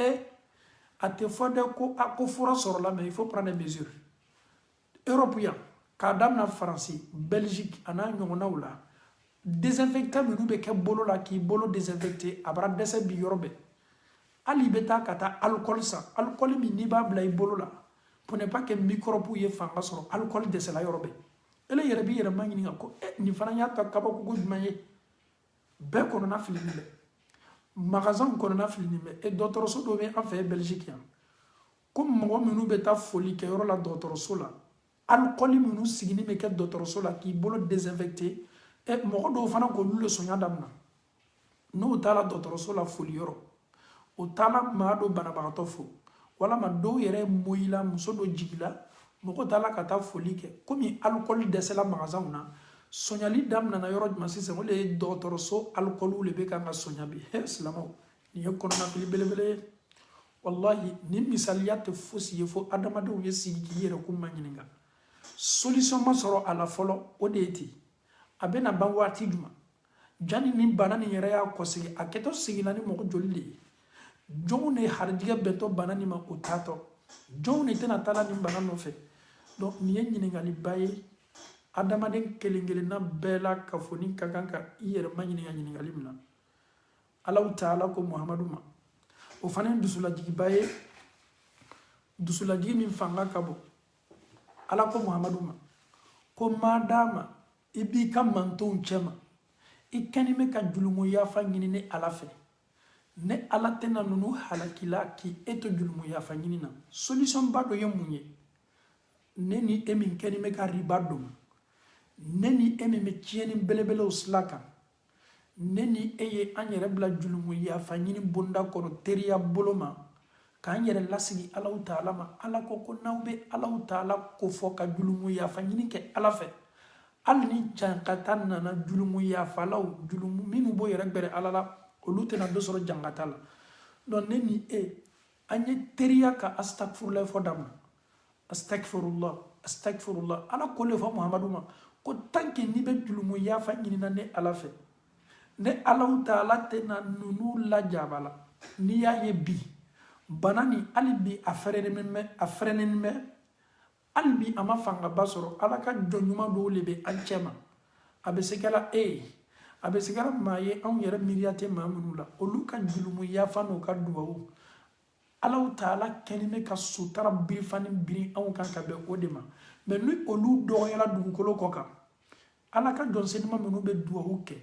a tɛ fɔ dɛ ko a ko fura sɔrɔla mais il faut prendre des mesures Europe yan k'a daminɛ Faransi Belgique a n'a ɲɔgɔnnaw la désinfectant minnu bɛ kɛ bolo la k'i bolo désinfecter a bara dɛsɛ bi yɔrɔ bɛɛ hali i bɛ taa ka taa alcool san alcool min n'i b'a bila i bolo la pour ne pas que microbe ye fanga sɔrɔ alcool dɛsɛla yɔrɔ bɛɛ ele yɛrɛ b'i yɛrɛ ma ɲininka ko nin fana y'a ta kabako jumɛn ye bɛɛ kɔnɔna filini bɛ magasin kɔnɔna filini bɛ dɔgɔtɔrɔso dɔ bɛ an fɛ Belgique yan ko mɔgɔ minnu bɛ taa foli kɛ yɔrɔ la dɔgɔtɔrɔso la alcool minnu sigini bɛ kɛ dɔgɔtɔrɔso la k'i bolo désinfecter mɔgɔ dɔw fana k'olu le sonya daminɛ n'o taara dɔgɔtɔrɔso la foli yɔrɔ o taala maa dɔ banabagatɔ fo walama dɔw yɛrɛ moyila muso dɔ jigila mɔgɔ taala ka taa foli kɛ komi alcool dɛsɛla magasinw na sonyali daminɛna yɔrɔ jumɛn sisan o de ye dɔgɔtɔrɔso alcooliw de bɛ kan ka sonya bi silamɛw nin ye kɔnɔnafili belebele ye wallahi nin misaliya tɛ fosi ye fo adamadenw ye sigi k'i yɛrɛ ko ma ɲininka solution ma sɔrɔ a la fɔlɔ o de ye ten a bɛna ban waati jumɛn jani nin bana nin yɛrɛ y'a kɔsegi a kɛtɔ seginna ni mɔgɔ joli de ye jɔnw de harijigɛ bɛntɔ bana nin ma o taatɔ jɔnw de tɛna taa la nin bana nɔfɛ donc nin ye ɲininkaliba ye adamaden kelen kelenna bɛɛ la ka fɔ ni ka kan ka i yɛrɛ ma ɲininka ɲininkali min na Alahu Ta'ala ko Muhamadu ma o fana ye dusulajigiba ye dusulajigi min fanga ka bon Ala ko Muhamadu ma ko madama i b'i ka mantonw cɛ ma i kɛni bɛ ka julumu yafa ɲini ni Ala fɛ ne Ala tɛna ninnu halakila k'i to julumu yafa ɲini na solution ba dɔ ye mun ye ne ni e min kɛni bɛ ka riba dɔn ne ni e min bɛ tiɲɛni belebelew sila kan ne ni e ye an yɛrɛ bila julumu yafa ɲini bonda kɔnɔ teriya bolo ma k'an yɛrɛ lasigi Alahu Ta'ala ma Ala ko n'aw bɛ Alahu Ta'ala ko fɔ ka julumu yafa ɲini kɛ Ala fɛ hali ni jankata nana julumu yafalaw julumu minnu b'o yɛrɛ gbɛrɛ Ala la olu tɛna dɔ sɔrɔ jankata la donc ne ni e an ye teriya ka astagfirullah fɔ daminɛ astagfirullah Ala ko le fɔ Muhamadu ma ko tant que n'i bɛ julumu yafa ɲinina ne Ala fɛ ne Alahu Ta'ala tɛna ninnu lajaba la n'i y'a ye bi bana ni hali bi a fɛrɛnen bɛ hali bi a ma fangaba sɔrɔ Ala ka jɔn ɲuman dɔw de bɛ an cɛ ma a bɛ se kɛla a bɛ se kɛla maa ye anw yɛrɛ miiriya tɛ maa minnu la olu ka julumu yafa n'u ka duwawu Alahu Ta'ala kɛni bɛ ka sutara birifani biri anw kan ka bɛn o de ma mais ni olu dɔgɔyala dugukolo kɔ kan Ala ka jɔn senima minnu bɛ duwawu kɛ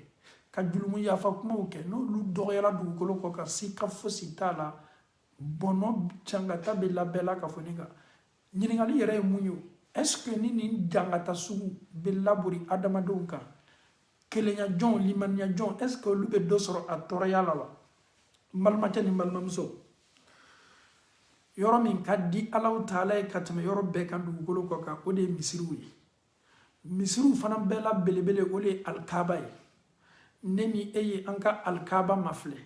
ka julumu yafa kumaw kɛ n'olu dɔgɔyala dugukolo kɔ kan si ka fosi t'a la bɔnɔ jangata bɛ labɛn la ka fɔ ne kan ɲininkali yɛrɛ ye mun ye est-ce que ni nin jangata sugu bɛ labori adamadenw kan kelenya jɔn limaniya jɔn est-ce que olu bɛ dɔ sɔrɔ a tɔɔrɔya la wa n balimakɛ ni n balimamuso yɔrɔ min ka di Alahu Ta'ala ye ka tɛmɛ yɔrɔ bɛɛ kan dugukolo kɔ kan o de ye misiriw ye misiriw fana bɛɛ la belebele o le ye alikaba ye ne ni e ye an ka alikaba mafilɛ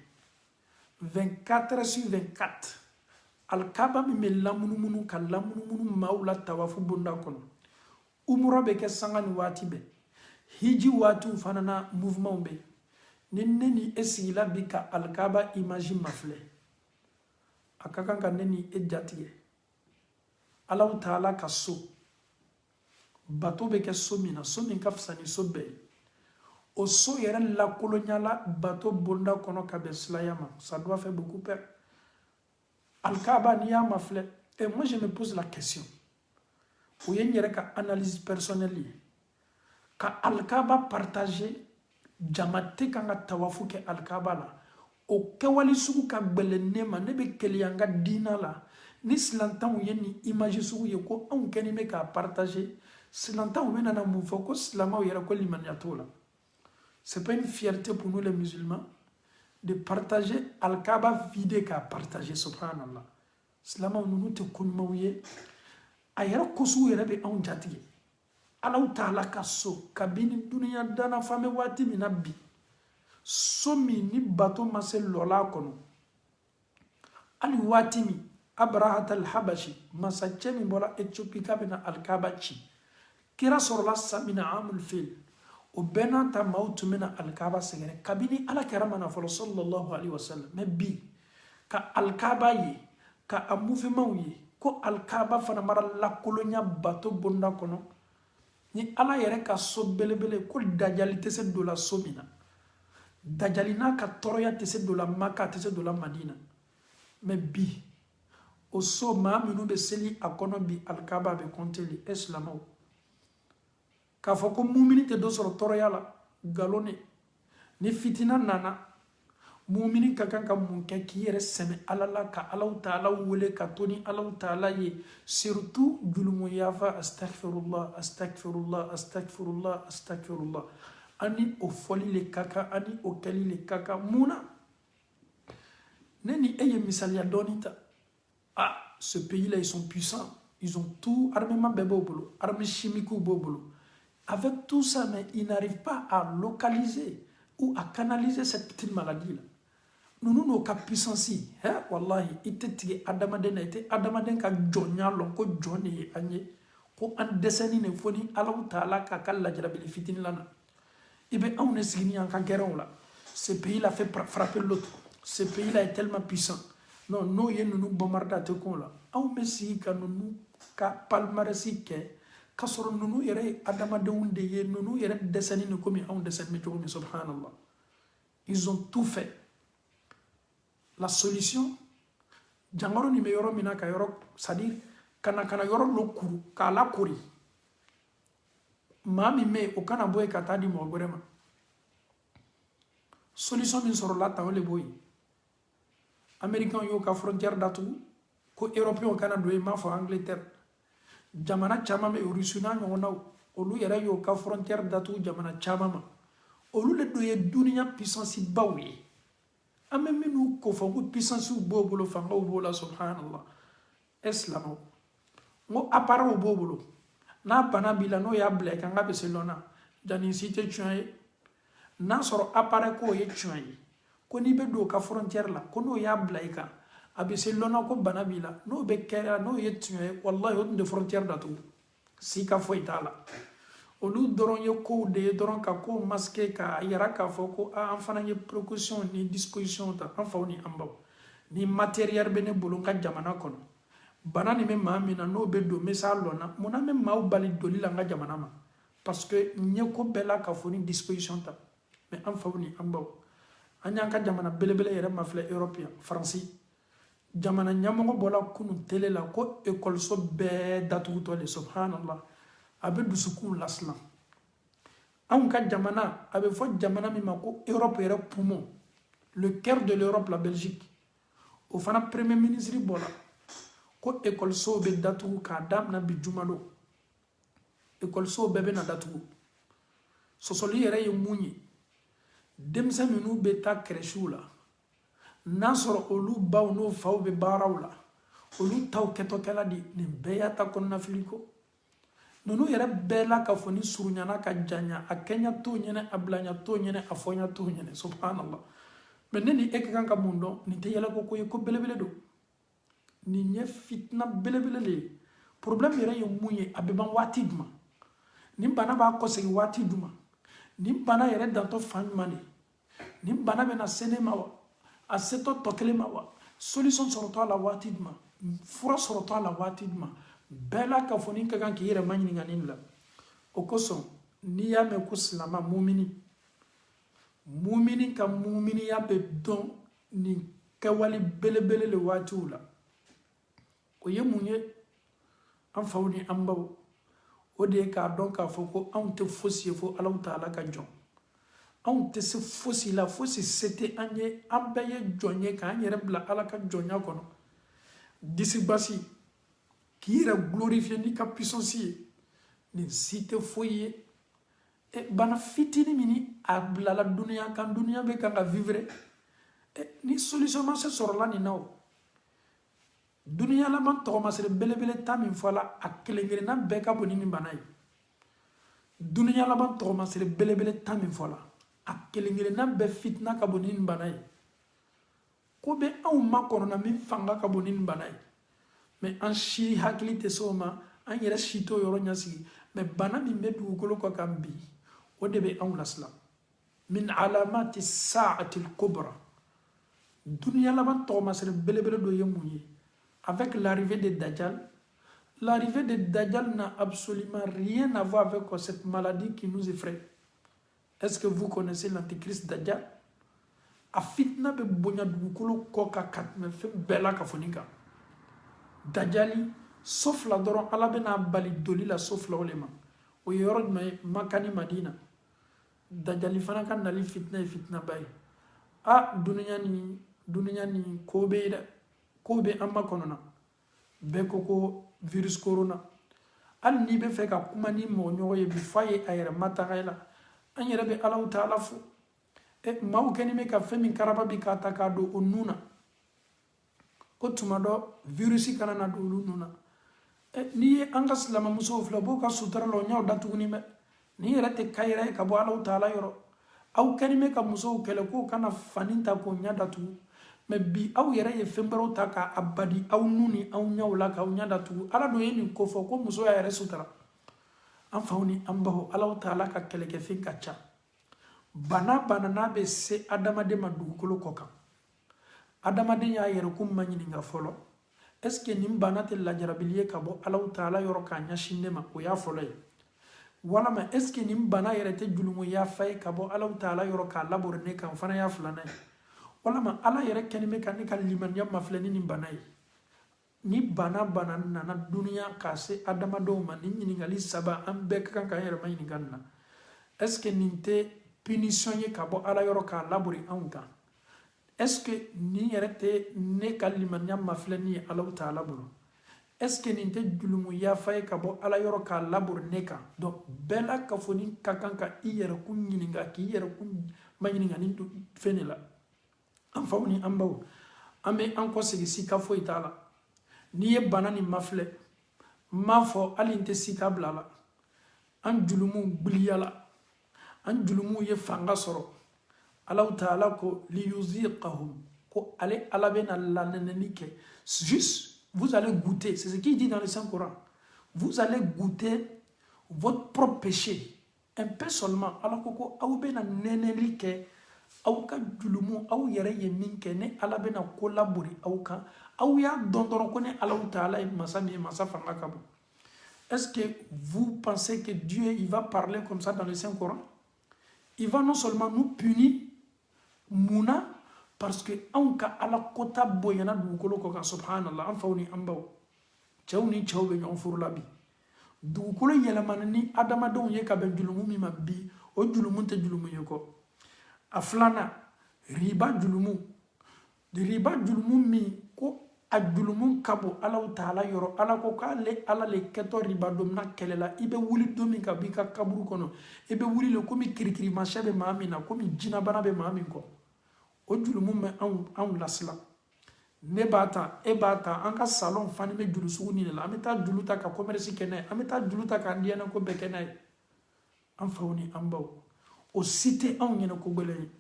24 sur 24 alikaba min bɛ lamunumunu ka lamunumunu maaw la tawafu bonda kɔnɔ umura bɛ kɛ sanga ni waati bɛɛ hiji waatiw fana na mouvement bɛ ni ne ni e sigila bi ka alikaba image mafilɛ a ka kan ka ne ni e jatigɛ Allahu Taala ka so bato bɛ kɛ so min na so min ka fisa ni so bɛɛ ye o so yɛrɛ lakolonyala bato bonda kɔnɔ ka bɛn silaya ma ça doit faire beaucoup peur alikaba n'i y'a mafilɛ et moi je me pose la question o ye n yɛrɛ ka analyse personnelle ye ka alikaba partager jama tɛ kan ka tawafu kɛ alikaba la o kɛwale sugu ka gbɛlɛn ne ma ne bɛ keleya n ka diina la ni silantanw ye ni image sugu ye ko anw kɛlen bɛ k'a partager silantanw bɛ nana mun fɔ ko silamaw yɛrɛ ko limaniya t'o la c'est pas une fierté pour nous les musulmans de partager alikaba vide k'a partager subhanallah silamaw ninnu tɛ ko ɲumanw ye a yɛrɛ kosugu yɛrɛ bɛ anw jatigɛ Allahu Taala ka so kabini duniya dana fame waati min na bi so min ni bato ma se lɔla kɔnɔ hali waati min Abrahat al-Habashi masacɛ min bɔra Ethiopie k'a bɛna alikaba ci kira sɔrɔla samina amul fil o bɛɛ n'a ta maaw tun bɛna alikaba sɛgɛrɛ kabini ala kɛra mana fɔlɔ sallallahu alaihi wasallam mais bi ka alikaba ye ka a mouvement ye ko alikaba fana mara lakolonya bato bonda kɔnɔ ni ala yɛrɛ ka so belebele ko dajali tɛ se don la so min na dajali n'a ka tɔɔrɔya tɛ se don la maka tɛ se don la madina mais bi o so maa minnu bɛ seli a kɔnɔ bi alikaba bɛ kɔnteli e silamaw k'a fɔ ko mumini tɛ dɔ sɔrɔ tɔɔrɔya la galon ne ni fitina nana mumini ka kan ka mun kɛ k'i yɛrɛ sɛmɛ ala la ka Allahu Taala wele ka to ni Allahu Taala ye surtout julumu yafa astaghfirullah astaghfirullah astaghfirullah astaghfirullah ani o fɔli le ka kan ani o kɛli le ka kan mun na ne ni e ye misaliya dɔɔni ta ah ce pays là ils sont puissants ils ont tout armement bɛɛ b'o bolo armes chimiques b'o bolo avec tout ça mais ils n'arrivent pas à localiser ou à canaliser cette petite maladie là nous n'avons qu'à puissance hein wallahi ite tige adamaden na ite adamaden ka jɔnya lɔn ko jɔn de ye an ye ko an dɛsɛni ne fɔ ni Allahu Taala ka lajarabi fitini la na i bɛ anw ne sigi ni an ka gɛrɛnw la ce pays là fait frapper l'autre ce pays là est tellement puissant non n'o ye ninnu bombarda tɛ kun la anw bɛ sigi ka ninnu ka palmarèsi kɛ k'a sɔrɔ ninnu yɛrɛ ye adamadenw de ye ninnu yɛrɛ dɛsɛni ni komi anw dɛsɛni bɛ cogo min subhanallah ils ont tout fait la solution jangaro ni bɛ yɔrɔ min na ka yɔrɔ c'est à dire kana yɔrɔ dɔ kuru k'a lakori maa min bɛ yen o kana bɔ yen ka taa di mɔgɔ wɛrɛ ma solution min sɔrɔla tan o de b'o ye américains y'o ka frontière datugu ko européens kana don yen n m'a fɔ Angleterre jamana caman bɛ yen Russie n'a ɲɔgɔnnaw olu yɛrɛ y'o ka frontière datugu jamana caman ma olu de don ye duniya puissance baw ye an bɛ minnu ko fɔ ko puissance b'o bolo fangaw b'o la subhanallah e silamaw n ko appareil b'o bolo n'a bana b'i la n'o y'a bila i kan k'a bɛ se lɔn na jani si tɛ tiɲɛ ye n'a sɔrɔ appareil k'o ye tiɲɛ ye ko n'i bɛ don o ka frontière la ko n'o y'a bila i kan a bɛ se lɔn na ko bana b'i la n'o bɛ kɛra n'o ye tiɲɛ ye wallahi o tun tɛ frontière datugu si ka foyi t'a la olu dɔrɔn ye kow de ye dɔrɔn ka kow masquer k'a yira k'a fɔ ko an fana ye précaution ni disposition ta an faw ni an baw ni matériel bɛ ne bolo n ka jamana kɔnɔ bana nin bɛ maa min na n'o bɛ don n bɛ s'a lɔn na munna n bɛ maaw bali doli la n ka jamana ma parce que n ye ko bɛɛ la ka fɔ ni disposition ta mais an faw ni an baw an y'an ka jamana belebele yɛrɛ mafilɛ Europe yan Faransi jamana ɲɛmɔgɔ bɔra kunun tele la ko ekɔliso bɛɛ datugutɔ de subhanallah a bɛ dusukun lasilan anw ka jamana a bɛ fɔ jamana min ma ko Europe yɛrɛ poumon le cœur de l'Europe la Belgique o fana premier ministre bɔra ko ekɔlisow bɛ datugu k'a daminɛ bi juma don ekɔlisow bɛɛ bɛna datugu sɔsɔli yɛrɛ ye mun ye denmisɛn minnu bɛ taa crèchew la n'a sɔrɔ olu baw n'o faw bɛ baaraw la olu taw kɛtɔkɛla di nin bɛɛ y'a ta kɔnɔnafili ko nunu yɛrɛ bɛɛ la ka fɔ ni surunyana ka janya a kɛɲa t'o ɲɛnɛ a bilanya t'o ɲɛnɛ a fɔnya t'o ɲɛnɛ subhanallah mɛ ne ni e ka kan ka mun dɔn nin tɛ yɛlɛ ko ye ko belebele don nin ye fitina belebele de ye problème yɛrɛ ye mun ye a bɛ ban waati jumɛn nin bana b'a kɔsegin waati jumɛn nin bana yɛrɛ dantɔ fan jumɛn de nin bana bɛna se ne ma wa a setɔ tɔ kelen ma wa solution sɔrɔtɔ a la waati jumɛn fura sɔrɔtɔ a la waati jumɛn bɛɛ la ka fɔ ni ka kan k'i yɛrɛ ma ɲininka nin la o kosɔn n'i y'a mɛn ko silama mumini ka muminiya bɛ dɔn nin kɛwale belebele le waatiw la o ye mun ye an faw ni an baw o de ye k'a dɔn k'a fɔ ko anw tɛ fosi ye fo Alahu Taala ka jɔn anw tɛ se fosi la fosi se tɛ an ye an bɛɛ ye jɔn ye k'an yɛrɛ bila Ala ka jɔnya kɔnɔ disi basi k'i yɛrɛ glorifier n'i ka puissance ye nin si tɛ foyi ye bana fitini min a bilala duniya kan duniya bɛ kan ka vivre ni solution ma se sɔrɔla nin na o duniya laban tɔgɔmasere belebele ta min fɔla a kelen-kelenna bɛɛ ka bon ni nin bana ye duniya laban tɔgɔmasere belebele ta min fɔla a kelen-kelenna bɛɛ fitina ka bon ni nin bana ye ko bɛ anw ma kɔnɔna min fanga ka bon ni nin bana ye mɛ an si hakili tɛ se o ma an yɛrɛ si t'o yɔrɔ ɲɛsigi mɛ bana min bɛ dugukolo kɔ kan bi o de bɛ anw lasila min alamati sa'ati al-kubra duniya laban tɔgɔmasere belebele dɔ ye mun ye avec l'arrivée de Dajjal n'a absolument rien à voir avec cette maladie qui nous effraie. Est-ce que vous connaissez l'antichrist Dajjal? A fitna be bonya dugukolo kɔ ka tɛmɛ fɛn bɛɛ la ka fɔ nin kan Dajjali sauf la dɔrɔn Ala bɛna bali doli la sauf la o le ma o ye yɔrɔ jumɛn ye Maka ni Madina Dajjali fana ka nali fitna ye fitna ba ye duniya ni ko bɛ ye dɛ ko bɛ an ma kɔnɔna bɛɛ ko ko virus corona hali n'i bɛ fɛ ka kuma ni mɔgɔ ɲɔgɔn ye bi f'a ye a yɛrɛ mataga la an yɛrɛ bɛ Alahu Taala fo maaw kɛlen bɛ ka fɛn min karaba bi k'a ta k'a don o nun na ko tuma dɔ virusi kana na don olu nun na n'i ye an ka silamɛmusow filɛ b'o ka sutura la o ɲɛw datuguni bɛ nin yɛrɛ tɛ kayira ye ka bɔ Alahu Taala yɔrɔ aw kɛlen bɛ ka musow kɛlɛ k'o kana fani ta k'o ɲɛ datugu mɛ bi aw yɛrɛ ye fɛn wɛrɛw ta k'a badi aw nun ni aw ɲɛw la k'aw ɲɛ datugu Ala dun ye nin ko fɔ ko muso y'a yɛrɛ sutura an faw ni an baw Alahu Taala ka kɛlɛkɛfɛn ka ca bana n'a bɛ se adamaden ma dugukolo kɔ kan adamaden y'a yɛrɛkun ma ɲininka fɔlɔ est-ce que nin bana tɛ lajarabili ye ka bɔ Alahu Taala yɔrɔ k'a ɲɛsin ne ma o y'a fɔlɔ ye walama est-ce que nin bana yɛrɛ tɛ jurumuya fa ye ka bɔ Alahu Taala yɔrɔ k'a labɔrɔ ne kan o fana y'a filanan ye walama Ala yɛrɛ kɛlen bɛ ka ne ka limaniya mafilɛ ni nin bana ye ni bana nana duniya k'a se adamadenw ma ni ɲininkali saba an bɛɛ ka kan k'an yɛrɛ ma ɲininka nin na est-ce que nin tɛ punition ye ka bɔ Ala yɔrɔ k'a labori anw kan est-ce que nin yɛrɛ tɛ ne ka limaniya mafilɛ ni ye Alahu Taala bolo est-ce que nin tɛ jurumuya fa ye ka bɔ Ala yɔrɔ k'a labori ne kan donc bɛɛ la ka fɔ ni ka kan ka i yɛrɛkun ɲininka k'i yɛrɛkun ma ɲininka ni fɛn de la an faw ni an baw an bɛ an kɔ segin sika foyi t'a la n'i ye bana nin mafilɛ n m'a fɔ hali n tɛ sika bila la an jurumuw gbiliyala an jurumuw ye fanga sɔrɔ Alahu Taala ko liyuziqahum ko ale Ala bɛna lanɛnɛli kɛ juste vous allez goûter c'est ce qu'il dit dans le Saint-Coran vous allez goûter votre propre péché un peu seulement Ala ko aw bɛna nɛnɛli kɛ aw ka julumu aw yɛrɛ ye min kɛ ne Ala bɛna ko labori aw kan aw y'a dɔn dɔrɔn ko ne Alahu Taala ye masa min ye masa fanga ka bon est-ce que vous pensez que Dieu il va parler comme ça dans le Saint-Coran il va non seulement nous punir muna parce que anw ka Ala kota bonyana dugukolo kɔ kan subhanallah an faw ni an baw cɛw ni cɛw bɛ ɲɔgɔn furu la bi dugukolo yɛlɛmana ni adamadenw ye ka bɛn julumu min ma bi o julumu tɛ julumu ye kɔ a filanan riba julumu min ko a julumu ka bon Alahu Taala yɔrɔ Ala ko k'ale Ala le kɛtɔ riba don na kɛlɛ la i bɛ wuli don min ka bɔ i ka kaburu kɔnɔ i bɛ wuli le komi kirikirimasiyɛ bɛ maa min na komi jinabana bɛ maa min kɔ o julumu bɛ anw lasila ne bata e bata an ka salon fani me julu sugu ni la an bɛ taa julu ta ka commerce kɛ n'a ye an bɛ taa julu ta k'an diɲɛna ko bɛɛ kɛ n'a ye an faw ni an baw o si tɛ anw ɲɛna ko gɛlɛn ye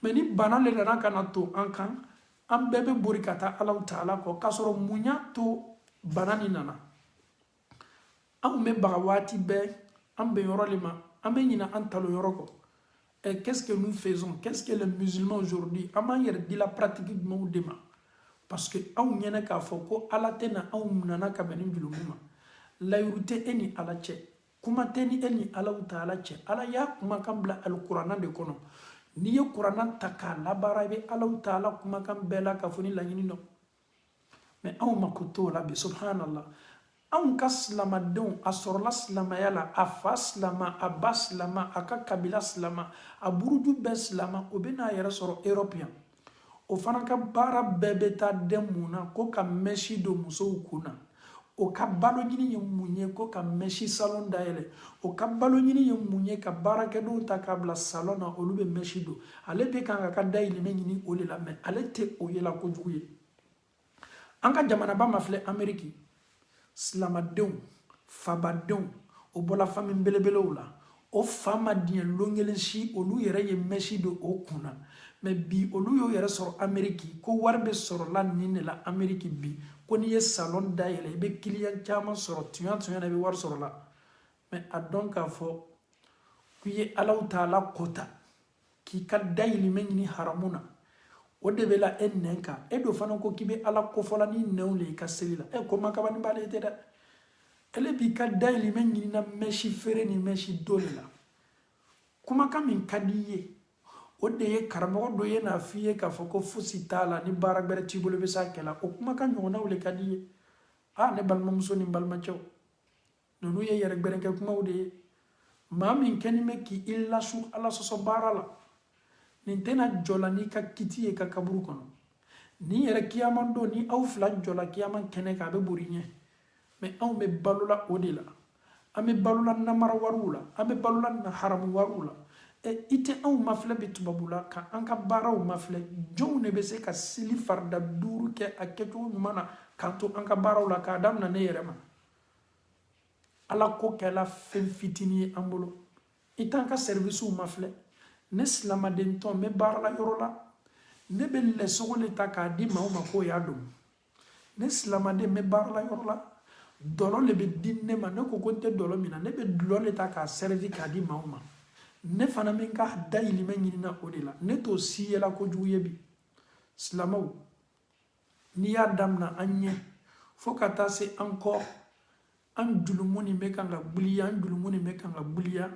mɛ ni bana le nana ka na to an kan an bɛɛ bɛ bori ka taa Alahu Taala kɔ k'a sɔrɔ mun y'a to bana ni nana anw bɛ baga waati bɛɛ an bɛn yɔrɔ le ma an bɛ ɲina an talo yɔrɔ kɔ et qu'est-ce que nous faisons? Qu'est-ce que les musulmans aujourd'hui an b'an yɛrɛ di la pratique jumɛnw de ma parce que anw ɲɛna k'a fɔ ko Ala tɛna anw nana ka bɛn ni jurumu ma layiru tɛ e ni Ala cɛ kuma tɛ ni e ni Alahu Taala cɛ Ala y'a kumakan bila alikuranna de kɔnɔ n'i ye kuranna ta k'a labaara i bɛ Alahu Taala kumakan bɛɛ la ka fɔ ni laɲini dɔn mɛ anw mako t'o la bi subhanallah anw ka silamadenw a sɔrɔla silamaya la a fa silama a ba silama a ka kabila silama a buruju bɛɛ silama o bɛ n'a yɛrɛ sɔrɔ Europe yan o fana ka baara bɛɛ bɛ taa den mun na ko ka mɛsi don musow kun na o ka balo ɲini ye mun ye ko ka mɛsi salon dayɛlɛ o ka balo ɲini ye mun ye ka baarakɛdenw ta k'a bila salon na olu bɛ mɛsi don ale bɛ kan ka dayirimɛ ɲini o de la mɛ ale tɛ o ye la kojugu ye an ka jamanaba ma filɛ Amérique silamadenw fabadenw o bɔla fami belebelew la o fa ma diɲɛ lon kelen si olu yɛrɛ ye mɛsi don o kun na mɛ bi olu y'o yɛrɛ sɔrɔ Amérique ko wari bɛ sɔrɔla nin de la Amérique bi ko n'i ye salon dayɛlɛ i bɛ client caman sɔrɔ tuɲa na i bɛ wari sɔrɔ la mɛ a dɔn k'a fɔ k'i ye Alahu Taala kota k'i ka dayirimɛ ɲini haramu na o de bɛ la e nɛn kan e do fana ko k'i bɛ Ala kofɔla ni nɛnw le i ka seli la ko makabani b'ale tɛ dɛ ele b'i ka dayirimɛ ɲini na mɛsi feere ni mɛsi do le la kumakan min ka di i ye o de ye karamɔgɔ dɔ ye n'a f'i ye k'a fɔ ko fosi t'a la ni baara gbɛrɛ t'i bolo i bɛ s'a kɛ la o kumakan ɲɔgɔnnaw le ka di i ye ne balimamuso ni balimacɛw ninnu ye yɛrɛ gbɛrɛnkɛ kumaw de ye maa min kɛni bɛ k'i lasu Ala sɔsɔ baara la nin tɛna jɔ la n'i ka kiti ye ka kaburu kɔnɔ ni yɛrɛ kiyama don ni aw fila jɔla kiyama kɛnɛ kan a bɛ bori ɲɛ mɛ anw bɛ balola o de la an bɛ balola namara wariw la an bɛ balola haramu wariw la i tɛ anw mafilɛ bi tubabu la ka an ka baaraw mafilɛ jɔnw de bɛ se ka seli farida 5 kɛ a kɛcogo ɲuman na k'an to an ka baaraw la k'a daminɛ ne yɛrɛ ma Ala ko kɛla fɛn fitinin ye an bolo i t'an ka servicew mafilɛ ne silamaden tɔn n bɛ baara la yɔrɔ la ne bɛ lɛsogo le ta k'a di maaw ma k'o y'a dɔn ne silamaden n bɛ baara la yɔrɔ la dɔlɔ le bɛ di ne ma ne ko ko n tɛ dɔlɔ min na ne bɛ dulɔ le ta k'a servi k'a di maaw ma ne fana bɛ n ka dayirimɛ ɲinina o de la ne t'o si yela kojugu ye bi silamaw n'i y'a daminɛ an ɲɛ fo ka taa se an kɔ an julumu nin bɛ kan ka gbiliya an julumu nin bɛ kan ka gbiliya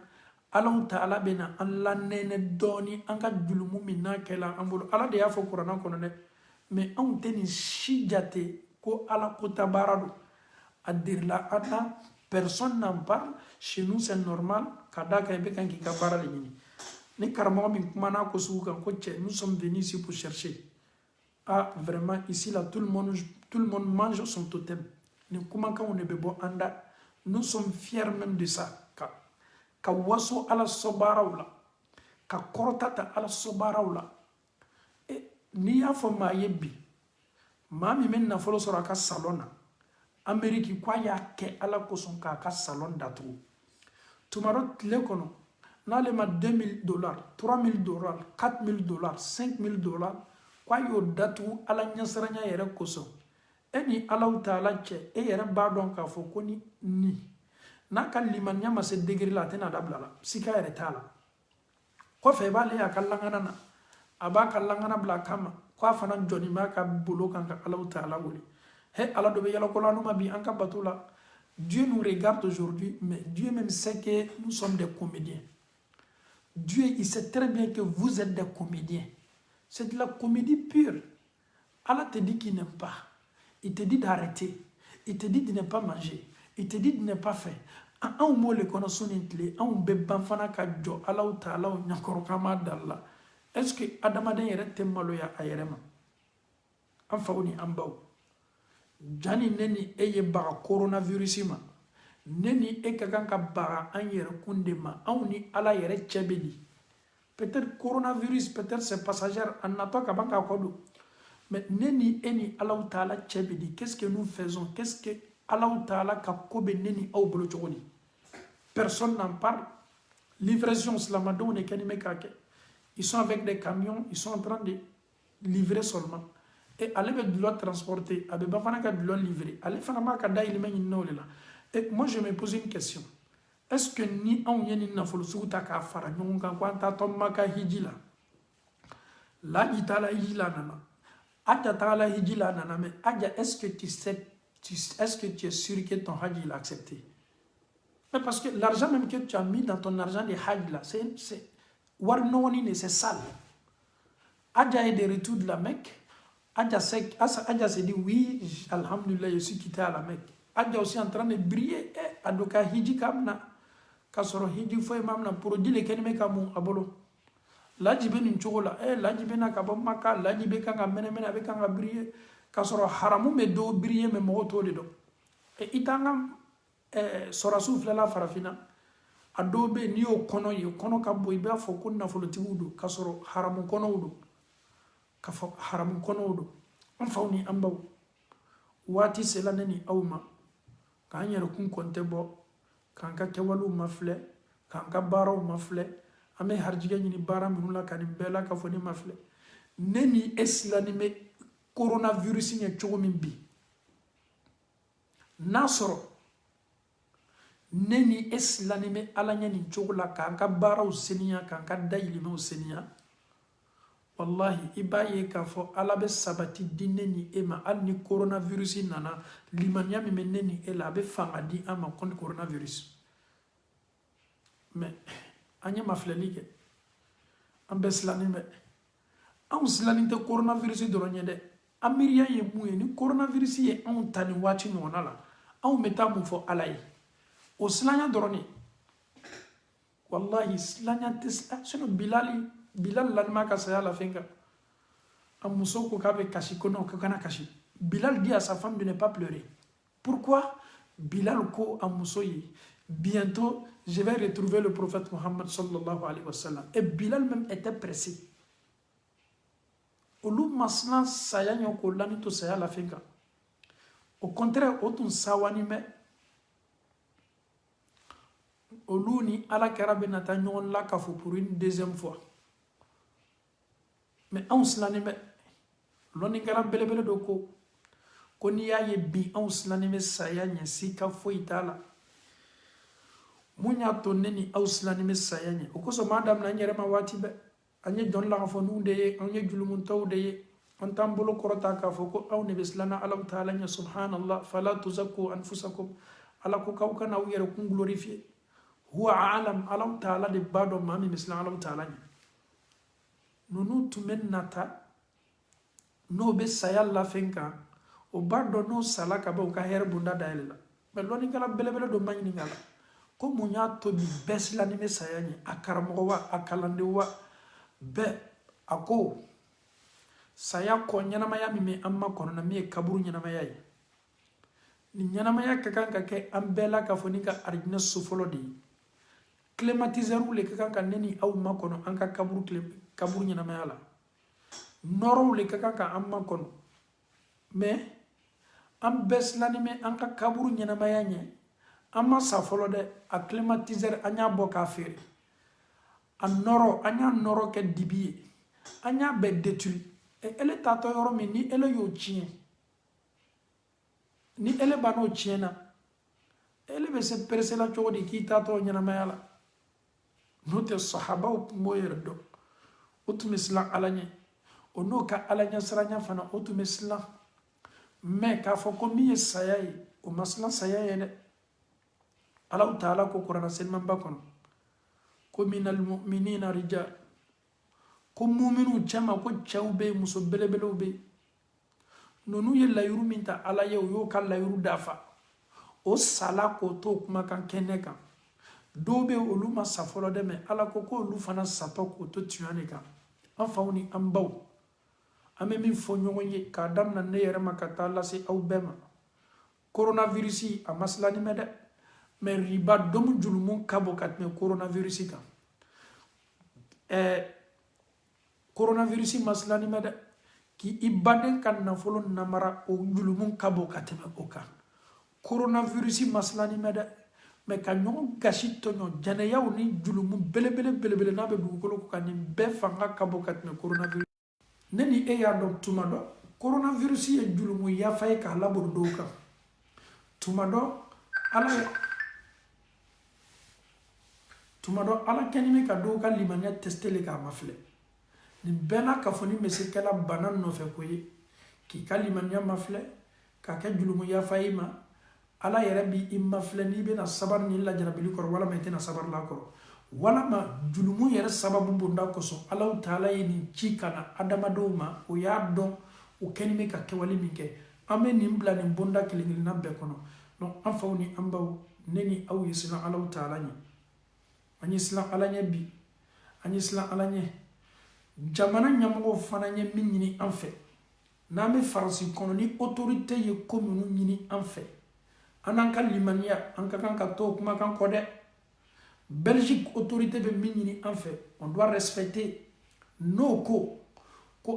Alahu Taala bɛ na an lanɛnɛ dɔɔni an ka julumu min n'a kɛla an bolo Ala de y'a fɔ kuranna kɔnɔ dɛ mɛ anw tɛ nin si jate ko Ala kota baara don a dirila an na personne n'en parle chez nous c'est normal ka da kan i bɛ kan k'i ka baara de ɲini ni karamɔgɔ min kumana ko sugu kan ko cɛ nous sommes venus ici pour chercher vraiment ici là tout le monde mange son totem nin kumakanw de bɛ bɔ an da nous sommes fiers même de ça ka waso Ala sɔ baaraw la ka kɔrɔta ta Ala sɔ baaraw la n'i y'a fɔ maa ye bi maa min bɛ nafolo sɔrɔ a ka salon na Amérique ko a y'a kɛ Ala kosɔn k'a ka salon datugu tuma dɔ tile kɔnɔ n'ale ma $2000 $3000 $4000 $5000 ko a y'o datugu Ala ɲɛsiranya yɛrɛ kosɔn e ni Alahu Taala cɛ e yɛrɛ b'a dɔn k'a fɔ ko ni n'a ka limaniya ma se degré la a tɛna dabila la sika yɛrɛ t'a la kɔfɛ i b'ale a ka langana na a b'a ka langana bila a kama ko a fana jɔni b'a ka bolo kan ka Alahu Taala wele Ala dɔ bɛ yalakɔla anw ma bi an ka bato la Dieu nous regarde aujourd'hui mais Dieu même sait que nous sommes des comédiens Dieu il sait très bien que vous êtes des comédiens c'est de la comédie pure Allah te dit qu'il n'aime pas il te dit d'arrêter il te dit de ne pas manger il te dit de ne pas faire anw m'o le kɔnɔ su ni tile anw bɛ ban fana ka jɔ Alahu Taala ɲɛkɔrɔ k'an b'a dali la est-ce que adamaden yɛrɛ tɛ maloya a yɛrɛ ma an faw ni an baw jani ne ni e ye baga coronavirus ma ne ni e ka kan ka baga an yɛrɛ kun de ma anw ni Ala yɛrɛ cɛ bɛ di peut-être coronavirus peut-être c'est passager a natɔ ka ban k'a kɔ don Mais neni eni Allah Ta'ala tchebedi, qu'est-ce que nous faisons? Qu'est-ce que Allah Ta'ala kakobe neni au bolo chogoni? Personne n'en parle. Livraison slamadon et kanimekake. Ils sont avec des camions, ils sont en train de livrer seulement. Et allez de l'eau transporter, allez de l'eau livrer. Allez faire un makada il mène une là. Et moi je me pose une question. Est-ce que ni on y a une affolsuta ka fara nyonga kwanta tomaka hijila? La itala hijila nana. Adja tala hijila nana mais adja est-ce que tu sais est-ce que tu es sûr que ton hajj il a accepté? Mais parce que l'argent même que tu as mis dans ton argent de hajj là, c'est warnoni c'est sale. Adja est de retour de la Mecque. Adja s'est dit oui, alhamdulillah, je suis quitté à la Mecque. Adja aussi en train de briller. Adoka hiji kamna. Kasoro hiji foi mamna pour dire les kenime kamu abolo. La jibe n'inchola. La jibe na kabomaka. La jibe kanga mena avec kanga briller. Kasoro haramu me do briller me moto le do. Et itanga sora souffle la farafina. Adobe ni o kono kabo ibe afo kunna folotiwudu. Kasoro haramu kono wudu. Kafo haramu kono wudu. Anfauni ambaw. Wati selaneni awma. Kanyere kun konte bo. Kanka kewalu mafle. Kanka baraw mafle. Ame harjiga nyini bara minula kanibela kafoni mafle. Neni eslani me coronavirus nye chogo mimbi. Nasoro. Neni eslani me alanya ni chogo la kanka baraw seniya. Kanka dayili me seniya. Wallahi, ibaye kafo alabe sabati dineni ema alni coronavirus nana limania meneni ela abe famadi ama contre coronavirus. Mais anya maflelike ambe slani me am slani te coronavirus doronye de amiria ye muye ni coronavirus ye on tani wati no nala am meta mu fo alay o slanya doroni wallahi slanya tesla sono Bilal l'anima ka saya la finga. Amuso ko kabe kashi kono kana kashi. Bilal dit à sa femme de ne pas pleurer. Pourquoi? Bilal ko amuso yi. Bientôt, je vais retrouver le prophète Mohammed sallallahu alayhi wa sallam. Et Bilal même était pressé. Olu masna saya nyoko lanito saya la finga. Au contraire, otun sawani me Olu ni ala karabe nata nyon la kafo pour une deuxième fois. Mais on se l'anime, l'on est garant belebele de ko. Qu'on y a bi, on se l'anime saya nye si ka fo itala. Mounya tonne ni on se l'anime saya nye. Oko so madame na nyere ma wati be. Anye don la fo nu de, anye julumuntaw de. On tambolo korota ka fo ko aw ne beslana Allah ta'ala nye subhanallah. Fala tuzakku anfusakum. Ala ko kawka na uyere kun glorifier. Huwa alam Allah ta'ala de bado mami meslan Allah ta'ala nye. Nunu tumen nata no be sayal la fenka o bardo no sala ka ba ka her bunda dalela be loni kala belebele do magni ngala ko munya to bi besla ni me sayani akaramo wa akalande wa be ako saya ko nyana maya mi me amma kono na mi kaburu nyana maya ni nyana maya ka kanka ke ambela ka fonika arjina sufolodi climatiseur le ka kanka neni aw makono anka kaburu nyana mayala noro le ka kanka amma kono mais am beslani me anka kaburu nyana mayanye amma safolo de a climatiseur anya boka fere an noro anya noro ke dibiye anya be détruit et elle tato yoro mi ni ele yo chien ni ele bano chiena ele be se persela chodi ki tato nyana mayala note sahaba moyerdo utumisla alanye onoka alanya saranya fana utumisla me ka foko mi sayay o masla sayay ne Allah ta'ala ko Qur'an sen man bakon ko minal mu'minina rijal ko mu'minu chama ko chawbe muso belebelo be nonu yella yuru minta ala yo kala yuru dafa o sala ko to kuma kan keneka dobe oluma safolo deme ala koko olu fana sato ko to tuane ka afawni ambaw ame min fo nyonye ka dam na ne yere makata la se aw bema coronavirus a maslani mede mais riba dom julumon kabo kat me coronavirus ka coronavirus maslani mede ki ibaden kan nafolo namara o julumun kabo kateme okan coronavirus maslani meda me ka ɲɔgɔn gasi tɔɲɔ jɛnɛyaw ni julumu belebele n'a bɛ dugukolo ko kan nin bɛɛ fanga ka bɔ ka tɛmɛ coronavirus ne ni e y'a dɔn tuma dɔ coronavirus ye julumu yafa ye k'a laboro dɔw kan tuma dɔ ala kɛɲɛ ka dɔw ka limaniya testele k'a mafilɛ nin bɛɛ n'a ka fɔ ni mesekɛla bana nɔfɛ ko ye k'i ka limaniya mafilɛ k'a kɛ julumu yafa ye ma ala yɛrɛ bi i mafilɛ n'i bɛna sabari ni lajarabili kɔrɔ walama i tɛna sabari la kɔrɔ walama julumu yɛrɛ sababu bonda kosɔn alaw taala ye nin ci ka na adamadenw ma o y'a dɔn o kɛni bɛ ka kɛwale min kɛ an bɛ nin bila nin bonda kelen kelenna bɛɛ kɔnɔ donc an faw ni an baw ne ni aw ye siran alaw taala ɲɛ an ye siran ala ɲɛ bi an ye siran ala ɲɛ jamana ɲɛmɔgɔw fana ye min ɲini an fɛ n'an bɛ faransi kɔnɔ ni autorité ye ko minnu ɲini an fɛ an n'an ka limaniya an ka kan ka to kumakan kɔ dɛ Belgique autorité bɛ min ɲini an fɛ on doit respecter n'o ko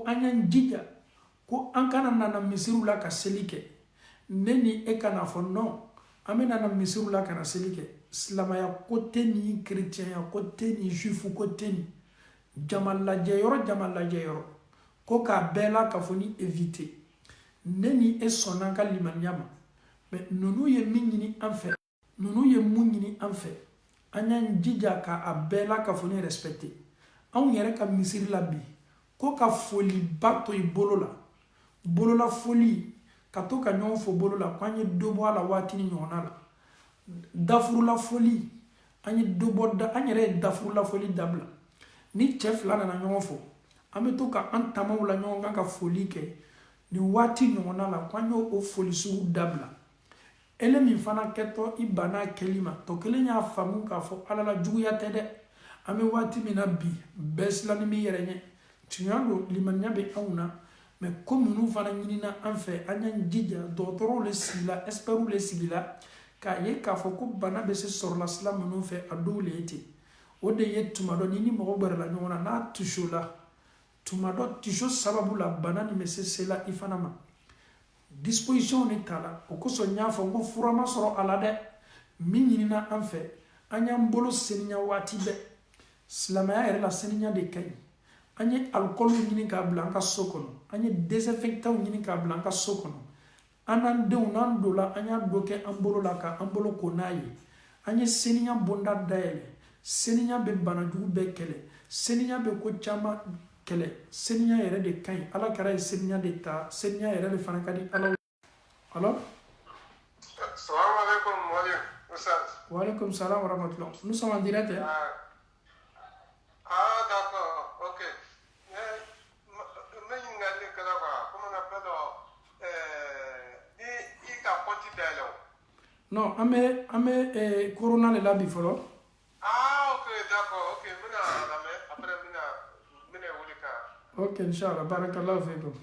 an y'an jija ko an kana nana misiriw la ka seli kɛ ne ni e kana fɔ non an bɛ nana misiriw la ka na seli kɛ silamaya ko tɛ nin chrétienya ko tɛ nin juifu ko tɛ nin jama lajɛ yɔrɔ ko k'a bɛɛ la ka fɔ ni éviter ne ni e sɔnna an ka limaniya ma mais ninnu ye min ɲini an fɛ ninnu ye mun ɲini an fɛ an y'an jija k'a bɛɛ la ka fɔ ni respecter anw yɛrɛ ka misiri la bi ko ka foliba to i bolo la bolola foli ka to ka ɲɔgɔn fɔ bolo la ko an ye dɔ bɔ a la waati ni ɲɔgɔnna la dafurula foli an ye dɔ bɔ an yɛrɛ ye dafurula foli dabila ni cɛ fila nana ɲɔgɔn fɔ an bɛ to ka an tamaw la ɲɔgɔn kan ka foli kɛ nin waati ɲɔgɔnna la ko an y'o foli sugu dabila ele min fana kɛtɔ i banna kɛli ma tɔ kelen y'a faamu k'a fɔ ala la juguya tɛ dɛ an bɛ waati min na bi bɛɛ silannen bɛ yɛrɛ ɲɛ tiɲɛ don limaniya bɛ anw na mais ko minnu fana ɲinina an fɛ an y'an jija dɔgɔtɔrɔw le sigila expertw le sigila k'a ye k'a fɔ ko bana bɛ se sɔrɔla sila minnu fɛ a dɔw le ye ten o de ye tuma dɔ ni mɔgɔ gbɛrɛla ɲɔgɔn na n'a tusola tuma dɔ tuso sababu la bana nin bɛ se sela i fana ma disposition ni ta la o kosɔn n y'a fɔ n ko fura ma sɔrɔ a la dɛ min ɲinina an fɛ an y'an bolo seniya waati bɛɛ silamɛya yɛrɛ la seniya de ka ɲi an ye alcool ɲini k'a bila an ka so kɔnɔ an ye désinfectant ɲini k'a bila an ka so kɔnɔ an n'an denw n'an dola an y'a dɔ kɛ an bolo la ka an bolo ko n'a ye an ye seniya bonda dayɛlɛ seniya bɛ banajugu bɛɛ kɛlɛ seniya bɛ ko caman kɛlɛ seniya yɛrɛ de ka ɲi ala kɛra ye seniya de ta seniya yɛrɛ de fana ka di ala alors Assalamu alaikum Moualim Oussaz. Wa alaikum salam wa rahmatullah. Nous sommes en direct. D'accord, ok. Mais il y a des cas comment on appelle il t'a porté d'ailleurs. Non, ame corona le labi folo. Ok, d'accord, ok. Après ok, inshallah, barakallahu fikum.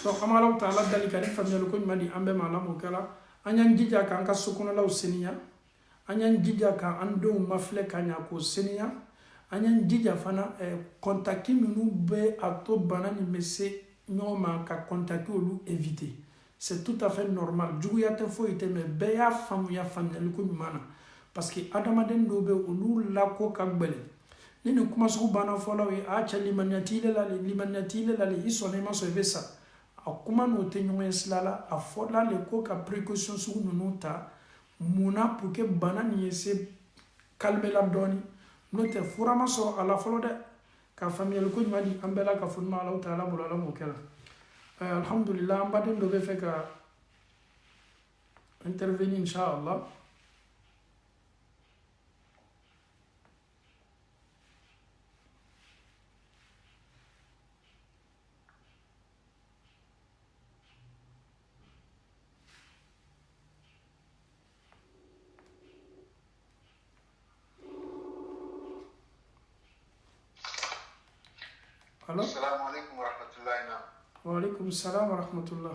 Donc amalaw taala dali kadi famiyal ko madi ambe malamu kala anyan jija kan ka sukuna law seniya anyan jija kan ando mafle kanya ko seniya anyan jija fana contacti minu be ato banani messe nyoma ka contacti olu éviter c'est tout à fait normal juguya te fo ite me be ya famiyal ko nyumana parce que adamaden do be olu la ko ka gbele ni kuma sugu bana fola wi a cha limaniyati la isone ma so besa a kuma n'o tɛ ɲɔgɔn ye sila la a fɔla le ko ka précaution sugu ninnu ta munna pour que bana nin ye se calmer la dɔɔni n'o tɛ fura ma sɔrɔ a la fɔlɔ dɛ ka faamuyali ko ɲuman di an bɛɛ la ka fɔ ma Alahu taala bolo ala m'o kɛra alhamdulillah an baden dɔ bɛ fɛ ka intervenir inshallah. Allô? Assalamu alaikum wa rahmatullahi wa alaikum salam wa rahmatullah.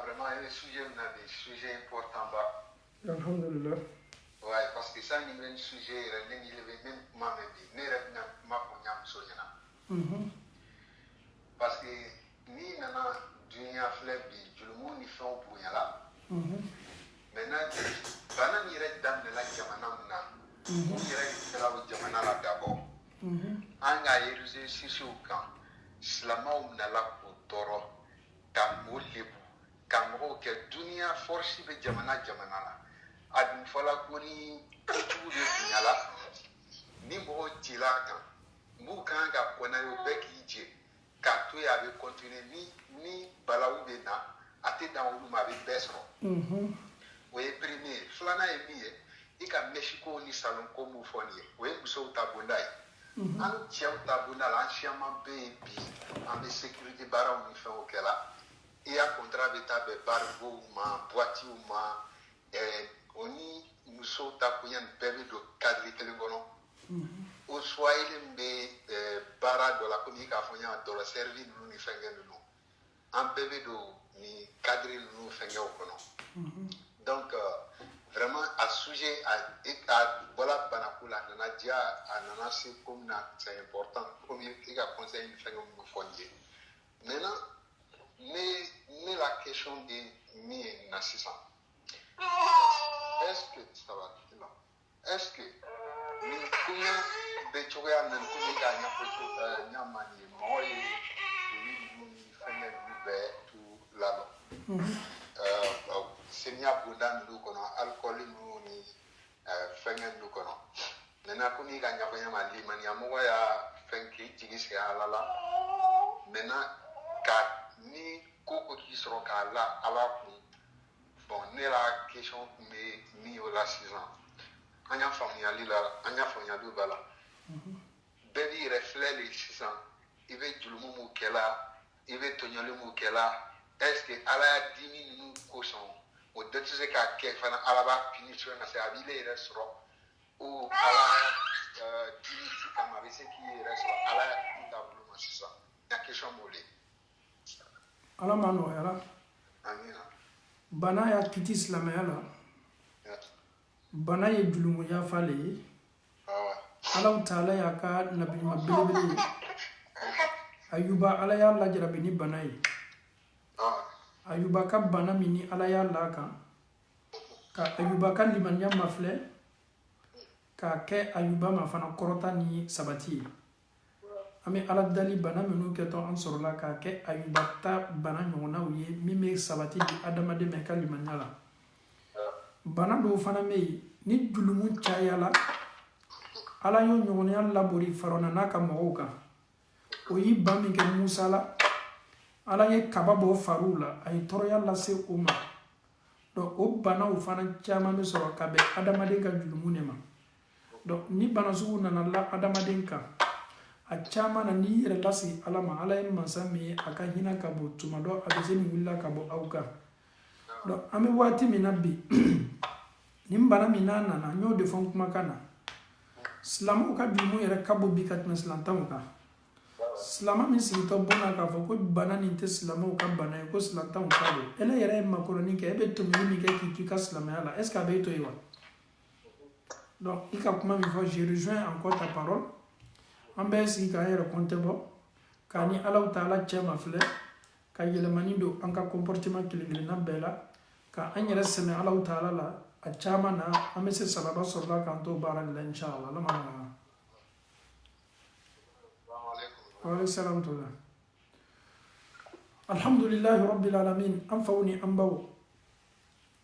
Vraiment, un sujet important. Alhamdulillah. Ouais, parce que ça, c'est un sujet, même Parce que ni nana dunia fleur bi julumu ni fɛnw bonyala maintenant bana ni yɛrɛ daminɛla jamana min na mun yɛrɛ kɛra o jamana la d'abord an k'a ye réseaux sociaux kan silamɛw nana k'o tɔɔrɔ ka o lebu ka mɔgɔw kɛ dunia force bɛ jamana la a dun fɔla ko ni kojugu bɛ bonyala ni mɔgɔw cila a kan m'u kan ka kɔnna o bɛɛ k'i jɛ k'a to yen a bɛ continuer ni balawu bɛ na a tɛ dan olu ma a bɛ bɛɛ sɔrɔ o ye premier filanan ye min ye i ka Mexico ni salon ko mun fɔ nin ye o ye musow ta bonda ye an cɛw ta bonda la an siaman bɛ yen bi an bɛ sécurité baaraw ni fɛnw kɛla i y'a contrat bɛ taa bɛn barigow ma boîtiw ma o ni musow ta koɲɛ nin bɛɛ bɛ don cadre kelen kɔnɔ o swahili min bɛ baara dɔ la komi i k'a fɔ n y'a dɔrɔ servi ninnu ni fɛnkɛ ninnu an bɛɛ bɛ don ni cadre ninnu fɛnkɛw kɔnɔ donc vraiment a sujet a bɔla banako la a nana diya a nana se ko min na c'est important komi i ka conseil ni fɛnkɛ minnu fɔ n ye maintenant ne la question de min ye na sisan est-ce que ça va est-ce que nin koɲɛ bɛ cogoya min komi k'a ɲɛfɔ ɲama ye mɔgɔ ye olu ninnu ni fɛnkɛ ninnu bɛɛ tu ladɔn semiya bonda ninnu kɔnɔ alikɔli ninnu ni fɛnkɛ ninnu kɔnɔ maintenant komi k'a ɲɛfɔ ɲama limaniya mɔgɔ y'a fɛn k'i jigi sigi ala la maintenant ka ni ko k'i sɔrɔ k'a la ala kun bon ne la question tun bɛ min y'o la sisan an y'a faamuyali b'a la bɛɛ b'i yɛrɛ filɛ de sisan i bɛ julumu mun kɛla i bɛ tɔɲɔli mun kɛla est-ce que ala y'a dimi ninnu kosɔn o dɔ tɛ se k'a kɛ fana ala b'a pini cogoya min na a b'i yɛrɛ sɔrɔ o ala dimi si kama a bɛ se k'i yɛrɛ sɔrɔ ala y'a dimi taabolo ma sisan n ka question b'o de ala ma nɔgɔyara amina bana y'a kiti silamɛya la bana ye julumuya fale ye ala taala y'a ka nabima belebele ye ayuba ala y'a lajarabi ni bana ye ayuba ka bana min ni ala y'a la kan ka ayuba ka limaniya mafilɛ k'a kɛ ayuba ma fana kɔrɔta ni sabati ye an bɛ ala dali bana minnu kɛtɔ an sɔrɔla k'a kɛ ayuba ta bana ɲɔgɔnnaw ye min bɛ sabati di adamaden ma ka limaniya la bana dɔw fana bɛ yen ni julumu cayala ala y'o ɲɔgɔnniya labori farona n'a ka mɔgɔw kan o y'i ban min kɛ musa la ala ye kaba bɔ fariw la a ye tɔɔrɔya lase o ma donc o banaw fana caman bɛ sɔrɔ ka bɛn adamaden ka julumu de ma donc ni bana sugu nana la adamaden kan a caman na n'i yɛrɛ lasigi ala ma ala ye masa min ye a ka hinɛ ka bɔ tuma dɔ a bɛ se nin wulila ka bɔ aw kan donc an bɛ waati min na bi nin bana min n'a nana n y'o de fɔ n kumakan na silamɛw ka julumu yɛrɛ ka bɔ bi ka tɛmɛ silantanw kan silamɛ min sigitɔ bɔnna k'a fɔ ko bana nin tɛ silamɛw ka bana ye ko silantanw ta don ele yɛrɛ ye makɔrɔni kɛ e bɛ tɔɲɔli min kɛ k'i to i ka silamɛya la est ce que a bɛ e to yen wa donc i ka kuma min fɔ je rejoins encore ta parole an bɛɛ sigi k'an yɛrɛ kɔntɛ bɔ k'a ni alaw taala cɛ ma filɛ ka yɛlɛmani don an ka comportement kelen kelenna bɛɛ la ka an yɛrɛ sɛmɛ alaw taala la a caman na an bɛ se sababa sɔrɔla k'an to baara de la inshallah ala ma nɔgɔya waaleykum salam tola alhamdulillahi rabbil alamin an faw ni an baw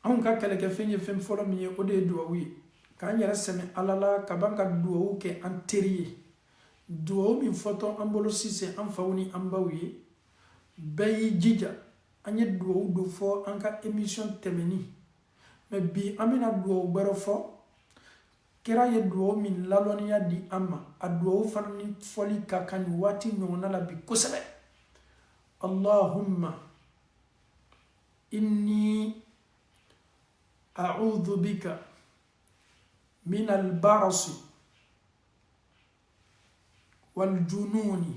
anw ka kɛlɛkɛfɛn ye fɛn fɔlɔ min ye o de ye duwawu ye k'an yɛrɛ sɛmɛ ala la ka ban ka duwawu kɛ an teri ye duwawu min fɔtɔ an bolo sisan an faw ni an baw ye bɛɛ y'i jija an ye duwawu dɔ fɔ an ka émission tɛmɛni mais bi an bɛna duwawu wɛrɛ fɔ kira ye duwawu min lalɔnniya di an ma a duwawu fana ni fɔli ka kan nin waati ɲɔgɔnna la bi kosɛbɛ allahumma inni a'udhu bika min al-barasi wal-jununi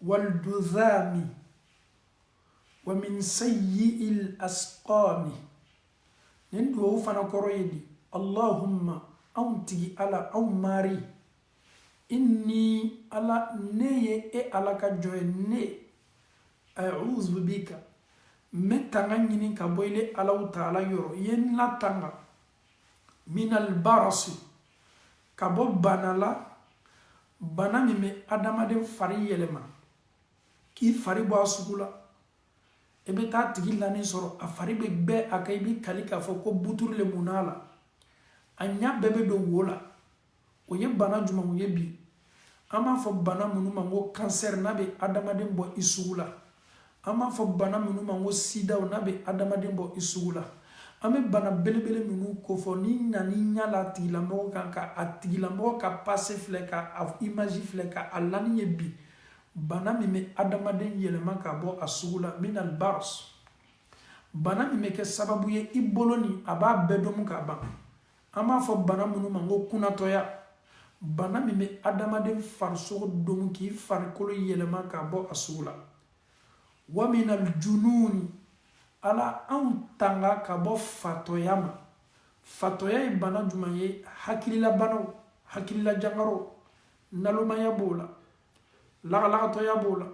wal-dudhami wa min sayyi'il asqami nin duwawu fana kɔrɔ ye di allahumma anw tigi ala anw mari inni ala neye e ala ka joye ne a'udhu bika me tanga nyini ka boyle ala taala yoro yen la tanga min al barasi ka bo banala bana mi me adamaden fari yelema ki fari bo asugula ebe ta tigi lani soro a fari be be akay bi kalika fo ko butur le munala anya bebe do wola o ye bana juma o ye bi ama fo bana munu mango cancer na be adamaden bo isugula ama fo bana munu mango sida o na be adamaden bo isugula ame bana belebele munu ko fo ni nani nyala tigila mo kan ka atigila mo ka passer fleka av image fleka alani ye bi bana mi me adamaden yelema ka bo asugula min al bars bana mi me ke sababu ye iboloni aba bedom ka ba ama fo bana munu mango kunatoya bana mi me adamaden farso dom ki farkolo yelema ka bo asugula wa min al jununi ala an tanga ka bo fatoyama fatoya bana jumaye hakilila banaw hakilila jangaro nalumaya bola lagalagatoya bola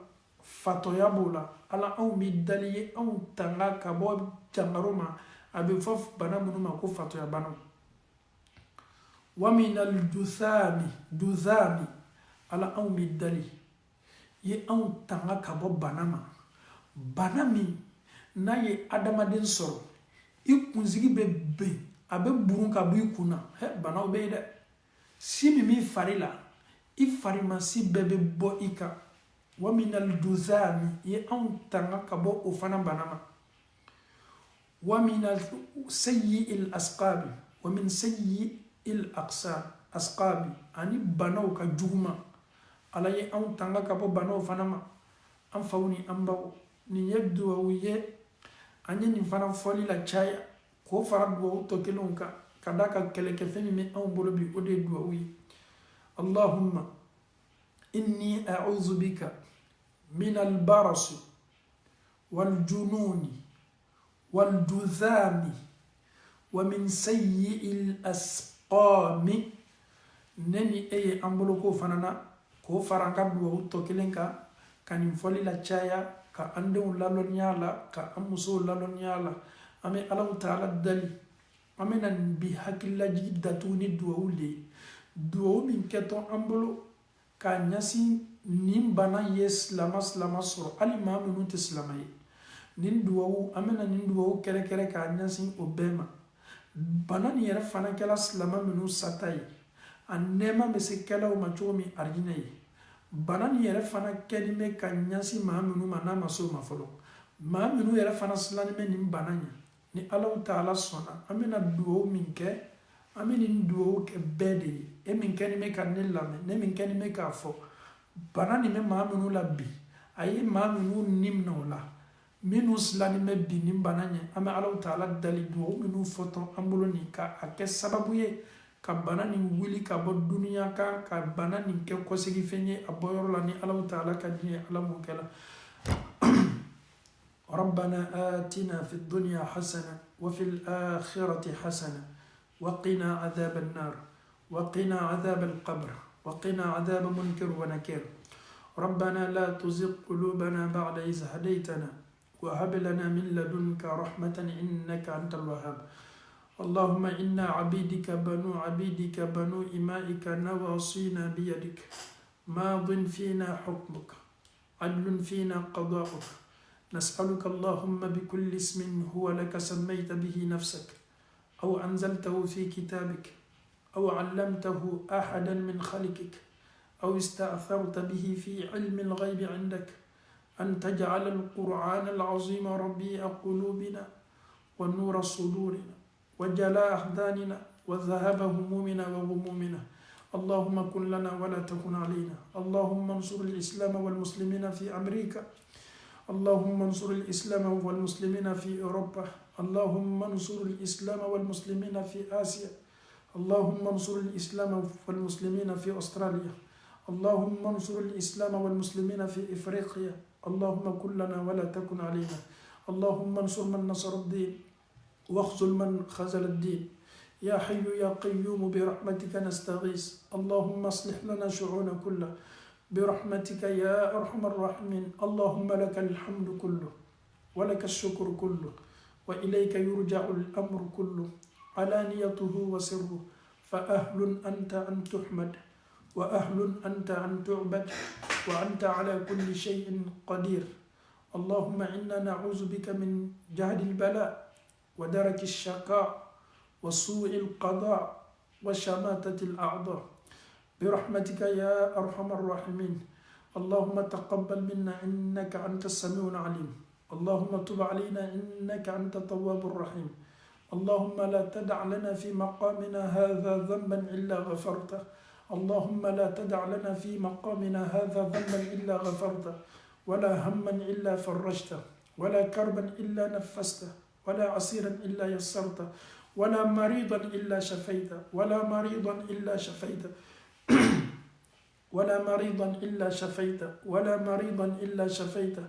fatoya bola ala an mi daliye an tanga ka bo jangaro ma abe fof bana munu ma ko fatoya banaw wa min al duzami ala an mi dali ye an tanga ka bo banama banami na ye adamaden sɔrɔ i kunsigi bɛ ben a bɛ burun ka bɔ i kunna banaw bɛ ye dɛ si min b'i fari la i farimasi bɛɛ bɛ bɔ i kan wa min al-duzami ye anw tanga ka bɔ o fana bana ma wa min sayyi'il asqabi wa min sayyi'il asqabi ani banaw ka juguma ala ye anw tanga ka bɔ banaw fana ma an faw ni an baw ni ye duwawu ye an ye nin fana fɔli la caya k'o fara duwawu tɔ kelenw kan ka da ka kɛlɛkɛfɛn min bɛ anw bolo bi o de ye duwawu ye allahumma inni a'udhu bika min al-barasi wal-jununi wal-duzami wa min sayyi'il asqami neni eye an bolo k'o fana na k'o fara an ka duwawu tɔ kelen kan ka nin fɔli la caya ka an denw lalɔnniya la ka an musow lalɔnniya la an bɛ Alahu Taala dali an bɛ na nin bi hakililajigi datugu ni duwawu le ye duwawu min kɛtɔ an bolo k'a ɲɛsin nin bana ye silama sɔrɔ hali maa minnu tɛ silama ye nin duwawu an bɛ na nin duwawu kɛrɛkɛrɛ k'a ɲɛsin o bɛɛ ma bana nin yɛrɛ fana kɛla silama minnu sata ye a nɛɛma bɛ se kɛlaw ma cogo min arijinɛ ye bana nin yɛrɛ fana kɛli bɛ ka ɲɛsin maa minnu ma n'a ma se o ma fɔlɔ maa minnu yɛrɛ fana silannen bɛ nin bana ɲɛ ni Alahu Taala sɔnna an bɛna duwawu min kɛ an bɛ nin duwawu kɛ bɛɛ de ye e min kɛni bɛ ka ne lamɛn ne min kɛni bɛ k'a fɔ bana nin bɛ maa minnu la bi a ye maa minnu nin minɛ o la minnu silannen bɛ bi nin bana ɲɛ an bɛ Alahu Taala dali duwawu minnu fɔtɔ an bolo nin ka a kɛ sababu ye ka bana nin wuli ka bɔ duniya kan ka bana nin kɛ kɔsegifɛn ye a bɔyɔrɔ la ni Alahu Taala ka diɲɛ Ala m'o kɛ la ربنا آتنا في الدنيا حسنة وفي الآخرة حسنة وقنا عذاب النار وقنا عذاب القبر وقنا عذاب منكر ونكير ربنا لا تزغ قلوبنا بعد إذ هديتنا وهب لنا من لدنك رحمة إنك أنت الوهاب اللهم إنا عبيدك بنو إمائك نواصينا بيدك ماض فينا حكمك عدل فينا قضاؤك نسألك اللهم بكل اسم هو لك سميت به نفسك أو أنزلته في كتابك أو علمته أحدا من خلقك أو استأثرت به في علم الغيب عندك أن تجعل القرآن العظيم ربيع قلوبنا ونور صدورنا وجلاء أحزاننا وذهاب همومنا وغمومنا اللهم كن لنا ولا تكن علينا اللهم انصر الإسلام والمسلمين في أمريكا اللهم انصر الإسلام والمسلمين في أوروبا اللهم انصر الإسلام والمسلمين في آسيا اللهم انصر الإسلام والمسلمين في أستراليا اللهم انصر الإسلام والمسلمين في إفريقيا اللهم كن لنا ولا تكن علينا اللهم انصر من نصر الدين واخذل من خذل الدين يا حي يا قيوم برحمتك نستغيث اللهم اصلح لنا شؤون كلها برحمتك يا أرحم الراحمين اللهم لك الحمد كله ولك الشكر كله وإليك يرجع الأمر كله علانيته وسره فأهل أنت أن تحمد وأهل أنت أن تعبد وأنت على كل شيء قدير اللهم إنا نعوذ بك من جهد البلاء ودرك الشقاء وسوء القضاء وشماتة الأعضاء برحمتك يا أرحم الراحمين اللهم تقبل منا إنك أنت السميع العليم اللهم تب علينا إنك أنت التواب الرحيم اللهم لا تدع لنا في مقامنا هذا ذنبا إلا غفرته اللهم لا تدع لنا في مقامنا هذا ذنبا إلا غفرته ولا هما إلا فرجته ولا كربا إلا نفسته ولا عسيرا إلا يسرته ولا مريضا إلا شفيته ولا مريضا إلا شفيته ولا مريضا إلا شفيته ولا مريضا إلا شفيته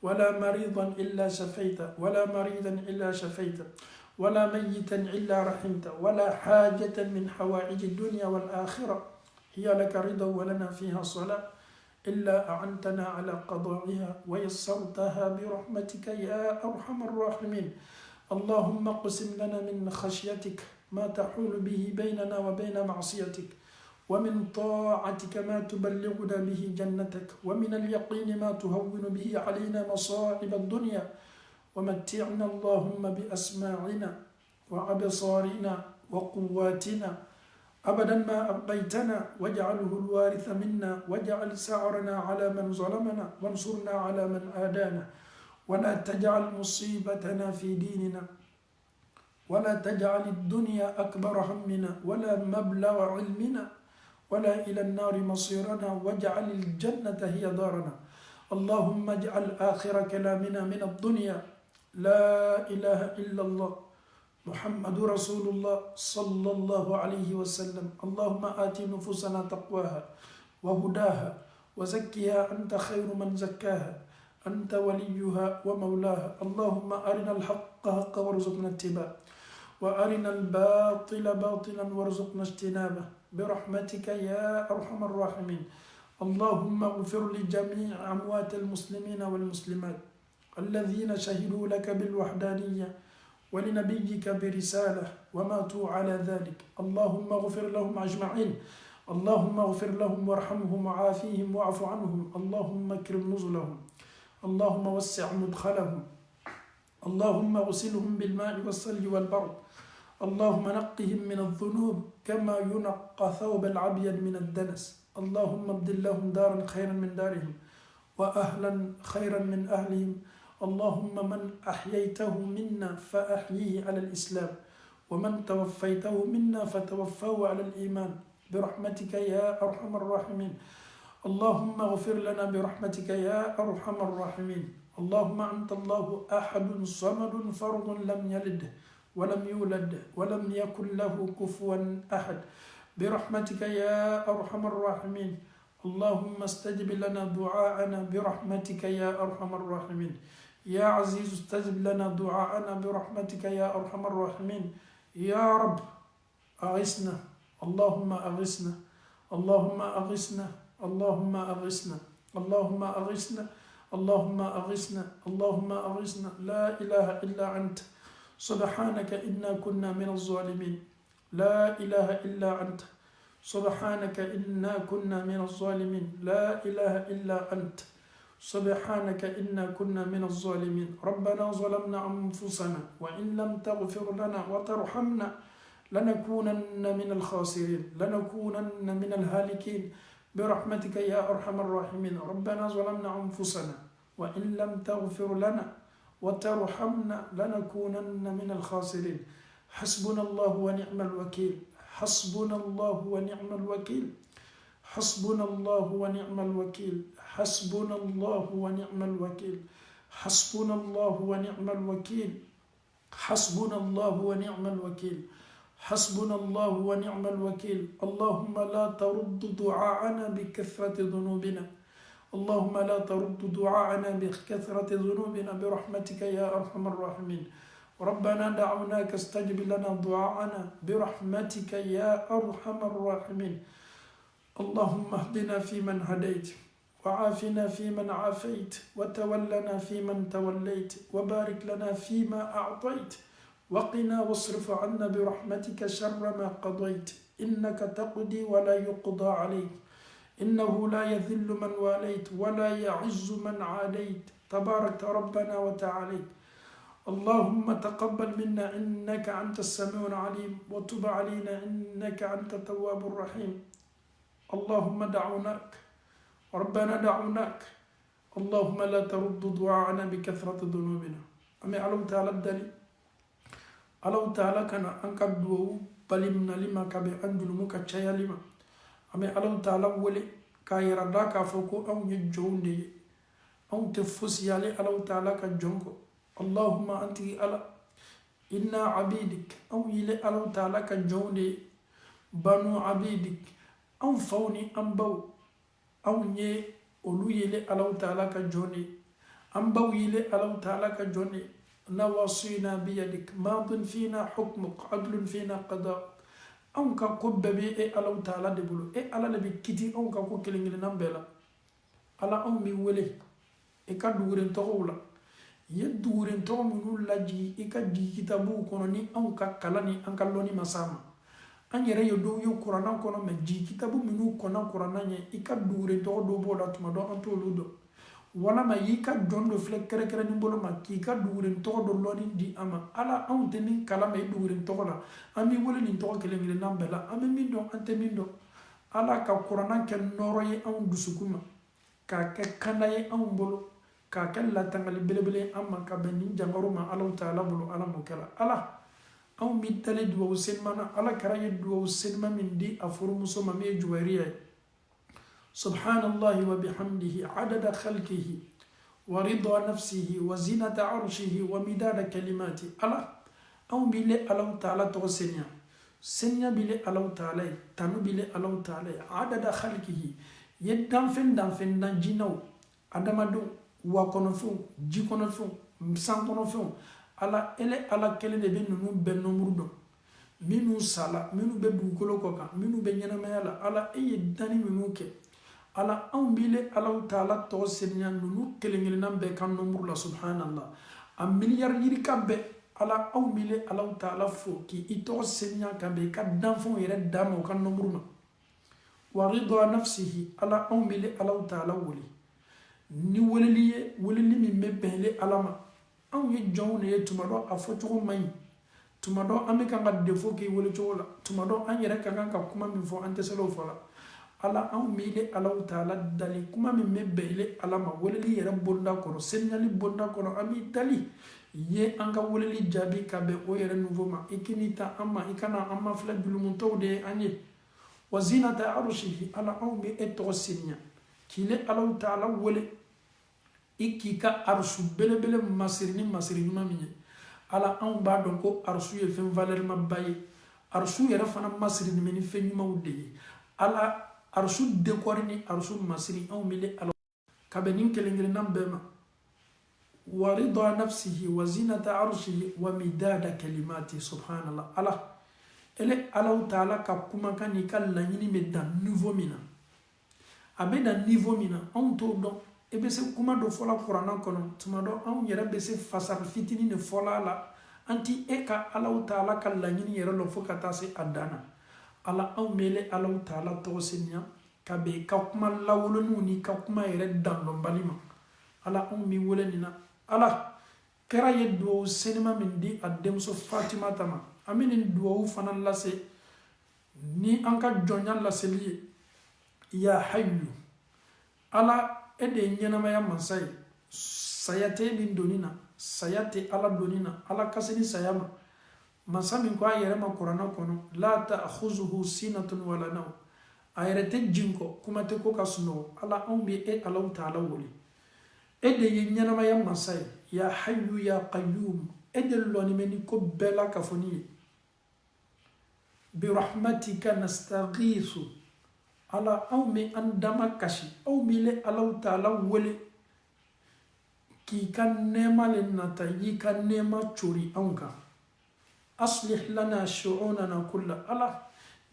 ولا مريضا إلا شفيته ولا مريضا إلا شفيته ولا ميتا إلا رحمته ولا حاجة من حوائج الدنيا والآخرة هي لك رضا ولنا فيها صلاة إلا أعنتنا على قضائها ويسرتها برحمتك يا أرحم الراحمين اللهم اقسم لنا من خشيتك ما تحول به بيننا وبين معصيتك ومن طاعتك ما تبلغنا به جنتك ومن اليقين ما تهون به علينا مصائب الدنيا ومتعنا اللهم بأسماعنا وأبصارنا وقواتنا أبدا ما أبقيتنا واجعله الوارث منا واجعل سعرنا على من ظلمنا وانصرنا على من آدانا ولا تجعل مصيبتنا في ديننا ولا تجعل الدنيا أكبر همنا ولا مبلغ علمنا ولا إلى النار مصيرنا واجعل الجنة هي دارنا اللهم اجعل آخر كلامنا من الدنيا لا إله إلا الله محمد رسول الله صلى الله عليه وسلم اللهم آت نفوسنا تقواها وهداها وزكها أنت خير من زكاها أنت وليها ومولاها اللهم أرنا الحق حقا وارزقنا اتباعه وأرنا الباطل باطلا وارزقنا اجتنابه برحمتك يا أرحم الراحمين اللهم اغفر لجميع أموات المسلمين والمسلمات الذين شهدوا لك بالوحدانية ولنبيك برسالة وماتوا على ذلك اللهم اغفر لهم أجمعين اللهم اغفر لهم وارحمهم وعافيهم واعف عنهم اللهم اكرم نزلهم اللهم وسع مدخلهم اللهم اغسلهم بالماء والثلج والبرد اللهم نقهم من الذنوب كما ينقى ثوب العبيد من الدنس اللهم ابدل لهم دارا خيرا من دارهم وأهلا خيرا من أهلهم اللهم من أحييته منا فأحييه على الإسلام ومن توفيته منا فتوفاه على الإيمان برحمتك يا أرحم الراحمين اللهم اغفر لنا برحمتك يا أرحم الراحمين اللهم أنت الله أحد صمد فرد لم يلد ولم يولد ولم يكن له كفوا أحد برحمتك يا أرحم الراحمين اللهم استجب لنا دعاءنا برحمتك يا أرحم الراحمين يا عزيز استجب لنا دعاءنا برحمتك يا أرحم الراحمين يا رب أغثنا اللهم أغثنا اللهم أغثنا اللهم أغثنا اللهم أغثنا اللهم أغثنا اللهم أغثنا لا إله إلا أنت سبحانك إنا كنا من الظالمين لا إله إلا أنت سبحانك إنا كنا من الظالمين لا إله إلا أنت سبحانك إنا كنا من الظالمين ربنا ظلمنا أنفسنا وإن لم تغفر لنا وترحمنا لنكونن من الخاسرين لنكونن من الهالكين برحمتك يا أرحم الراحمين ربنا ظلمنا أنفسنا وإن لم تغفر لنا وترحمنا لنكونن من الخاسرين حسبنا الله ونعم الوكيل حسبنا الله ونعم الوكيل حسبنا الله ونعم الوكيل حسبنا الله ونعم الوكيل حسبنا الله ونعم الوكيل حسبنا الله ونعم الوكيل حسبنا الله ونعم الوكيل اللهم لا ترد دعاءنا بكثرة ذنوبنا اللهم لا ترد دعاءنا بكثرة ذنوبنا برحمتك يا أرحم الراحمين ربنا دعوناك استجب لنا دعاءنا برحمتك يا أرحم الراحمين اللهم اهدنا فيمن هديت وعافنا فيمن عافيت وتولنا فيمن توليت وبارك لنا فيما أعطيت وقنا واصرف عنا برحمتك شر ما قضيت إنك تقضي ولا يقضى عليك إنه لا يذل من واليت ولا يعز من عاديت تبارك ربنا وتعاليت اللهم تقبل منا إنك أنت السميع العليم وتب علينا إنك أنت التواب الرحيم اللهم دعوناك ربنا دعوناك اللهم لا ترد دعاءنا بكثرة ذنوبنا أمي علو تعالى الدليل علو تعالى كان أنك الدعو بلمنا لما كبه أنجل مكتشيا لما أمي علو تعالى ولي كايرا داكا فوكو أو يجون دي أو تفوسي علي علو تعالى كجونكو اللهم أنت على إنا عبيدك أو يلي علو تعالى كجون دي بنو عبيدك أو فوني أنبو أو ني أولو يلي علو تعالى كجوني أنبو يلي علو تعالى كجوني نواصينا بيدك ماض فينا حكمك عدل فينا قضاء أنك قب بي علو تعالى دبلو على لبي كتي أنك كو كلنجل نمبلا على أمي ولي كدورين تغولا يدورين تغمنو لاجي دي كتابو كونوني أنك كلاني أنك لوني مساما an yɛrɛ ye dɔw ye kuranna kɔnɔ mɛ ji kitabu minnu kɔnna kuranna ɲɛ i ka duure tɔgɔ dɔw b'o la tuma dɔ an t'olu dɔn walama y'i ka jɔn dɔ filɛ kɛrɛkɛrɛni bolo ma k'i ka duure tɔgɔ dɔ lɔni di an ma ala anw tɛ min kala ma i duure tɔgɔ la an b'i wele nin tɔgɔ kelen kelen n'an bɛɛ la an bɛ min dɔn an tɛ min dɔn ala ka kuranna kɛ nɔrɔ ye anw dusukun ma k'a kɛ kanda ye anw bolo k'a kɛ latangali belebele an ma ka bɛn nin jankaro ma alaw taala bolo ala m'o kɛla ala أو ميتالي دواو سينمانا على كراي دواو سينما من دي أفرمسو ممي جواريه سبحان الله وبحمده عدد خلقه ورضا نفسه وزينة عرشه ومداد كلماته على أو بيلي ألو تعالى تو سينيا سينيا بيلي ألو تعالى تانو بيلي ألو تعالى عدد خلقه يدام فين دان جينو أدامدو وكونفو جي كونفو مسان كونفو ala ele ala kele de be nunu be nomuru do minu sala minu be dugukolo ko kan minu be ɲɛnamaya la ala ye dani minu kɛ ala anw bile ala taala tɔgɔ seniya nunu kelen-kelenna bɛɛ kan nomuru la subhanallah a miliyari yirika bɛɛ ala anw bile ala taala fo k'i tɔgɔ seniya kan bɛɛ i ka danfɛnw yɛrɛ d'a ma o ka nomuru ma wa ridwa nafsihi ala anw bile ala taala wele ni weleli ye weleli min bɛ bɛnle ala ma anw ye jɔnw de ye tuma dɔ a fɔcogo man ɲi tuma dɔ an bɛ kan ka defo k'i wele cogo la tuma dɔ an yɛrɛ ka kan ka kuma min fɔ an tɛ se k'o fɔ la ala anw miile alaw taala dali kuma min bɛ bɛnle ala ma weleli yɛrɛ bonda kɔnɔ seniyali bonda kɔnɔ an b'i dali ye an ka weleli jaabi ka bɛn o yɛrɛ nouveau ma i k'i ta an ma i kana an ma filɛ julumutɔw de ye an ye wa zinata arushihi ala anw bɛ e tɔgɔ seniya k'i le alaw taala wele iki ka arsu belebele masiri ni masiri ɲuman min ye ala anw b'a dɔn ko arsu ye fɛn valeur ma ba ye arsu yɛrɛ fana masiri ni ni fɛn ɲumanw de ye ala arsu décor ni arsu masiri anw bɛ ala ka bɛn nin kelen-kelenna bɛɛ ma wa ridwa nafsihi wa zinata arshihi wa midada kalimati subhanallah ala ele alaw taala ka kumakan ni ka laɲini bɛ dan niveau min na a bɛ dan niveau min na anw t'o dɔn e bɛ se kuma dɔ fɔla kuranna kɔnɔ tuma dɔ anw yɛrɛ bɛ se fasari fitinin de fɔla la an ti e ka alaw taala ka laɲini yɛrɛ lɔ fo ka taa se a dan na ala anw mele alaw taala tɔgɔ seniya ka bɛn ka kuma lawoloninw ni ka kuma yɛrɛ dandɔnbali ma ala anw b'i wele nin na ala kɛra ye duwawu senima min di a denmuso fatimata ma an bɛ nin duwawu fana lase ni an ka jɔnya laseli ye ya hayyu ala e de ye ɲɛnamaya mansa ye saya tɛ min doni na saya tɛ ala doni na ala ka se ni saya ma mansa min ko a yɛrɛ ma kuranna kɔnɔ la ta'khuzuhu sinatun wala nawm a yɛrɛ tɛ jin kɔ kuma tɛ ko ka sunɔgɔ ala anw bɛ e alaw taala wele e de ye ɲɛnamaya mansa ye ya hayyu ya qayyum e de lɔni bɛ ni ko bɛɛ la ka fɔ ni ye bi rahmatika nastaghithu ala aw mi an dama kasi aw mi le alaw taala wele k'i ka nɛɛma le nata y'i ka nɛɛma cori anw kan aslih lana shu'unana kulla ala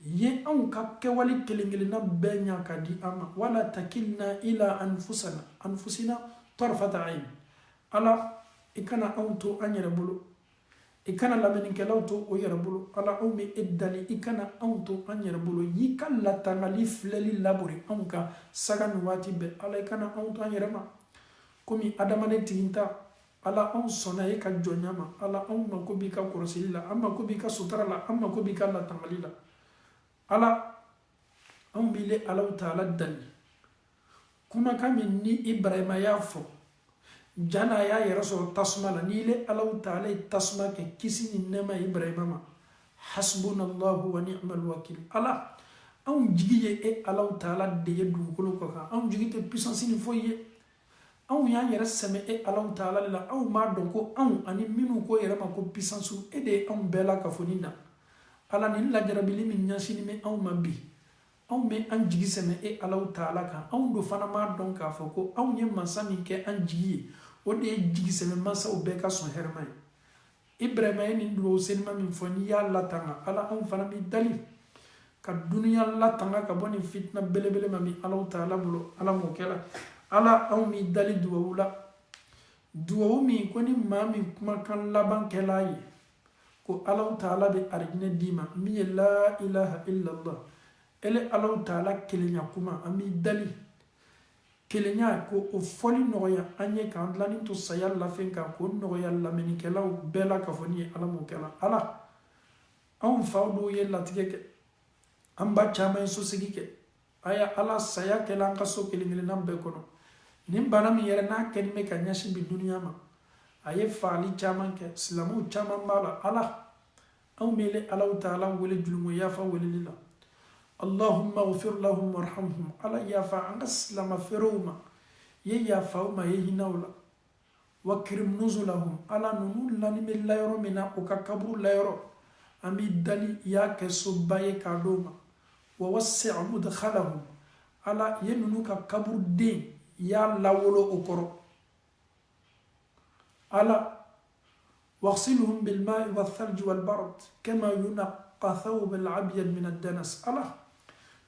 ye anw ka kɛwale kelen kelenna bɛɛ ɲa ka di an ma wala takilna ila anfusina tarfata ayn ala i kana anw to an yɛrɛ bolo i kana lamɛnnikɛlaw to o yɛrɛ bolo ala anw bɛ e dali i kana anw to an yɛrɛ bolo y'i ka latangali filɛli labori anw kan saga ni waati bɛɛ ala i kana anw to an yɛrɛ ma komi adamaden tiginta ala anw sɔnna e ka jɔnya ma ala anw mako b'i ka kɔlɔsili la an mako b'i ka sutura la an mako b'i ka latangali la ala anw b'i le alaw taala dali kumakan min ni ibrahima y'a fɔ jana y'a yɛrɛ sɔrɔ tasuma la n'i le alaw taala ye tasuma kɛ kisi ni nɛɛma ibrahima ma hasbunallahu wa ni'mal wakil ala anw jigi ye e alaw taala de ye dugukolo kɔ kan anw jigi tɛ puissance ni foyi ye anw y'an yɛrɛ sɛmɛ e alaw taala la anw m'a dɔn ko anw ani minnu ko yɛrɛ ma ko puissance e de ye anw bɛɛ la ka fɔ nin na ala nin lajarabili min ɲɛsini bɛ anw ma bi anw bɛ an jigi sɛmɛ e alaw taala kan anw do fana m'a dɔn k'a fɔ ko anw ye masa min kɛ an jigi ye o de ye jigi sɛmɛ masaw bɛɛ ka sɔn hɛrɛma ye ibrahima ye nin duwawu senima min fɔ n'i y'a latanga ala anw fana b'i dali ka duniya latanga ka bɔ nin fitina belebele ma min alaw taala bolo ala m'o kɛla ala anw b'i dali duwawu la duwawu min ko ni maa min kumakan laban kɛla ye ko alaw taala bɛ arijinɛ d'i ma min ye la ilaha illallah ele alaw taala kelenya kuma an b'i dali kelenya ko o fɔli nɔgɔya an ye k'an dilanni to saya lafɛn kan k'o nɔgɔya lamɛnnikɛlaw bɛɛ la k'a fɔ nin ye ala m'o kɛla ala anw faw dɔw ye latigɛ kɛ an ba caman ye sosegi kɛ a ye ala saya kɛla an ka so kelen kelenna bɛɛ kɔnɔ nin bana min yɛrɛ n'a kɛlen bɛ ka ɲɛsin bi duniya ma a ye fagali caman kɛ silamɛw caman b'a la ala anw bɛ le alaw taala wele julumo yafa weleli la allahumma ghfir lahum warhamhum ala yafa an ka silama feerew ma ye yafa o ma ye hinaw la wa kirim nuzulahum ala nunu lani bɛ layɔrɔ min na o ka kaburu layɔrɔ an bɛ dali y'a kɛ soba ye k'a d'o ma wa wasi' mudkhalahum ala ye nunu ka kaburu den y'a lawolo o kɔrɔ ala واغسلهم بالماء والثلج والبرد كما ينقى ثوب الأبيض من الدنس ala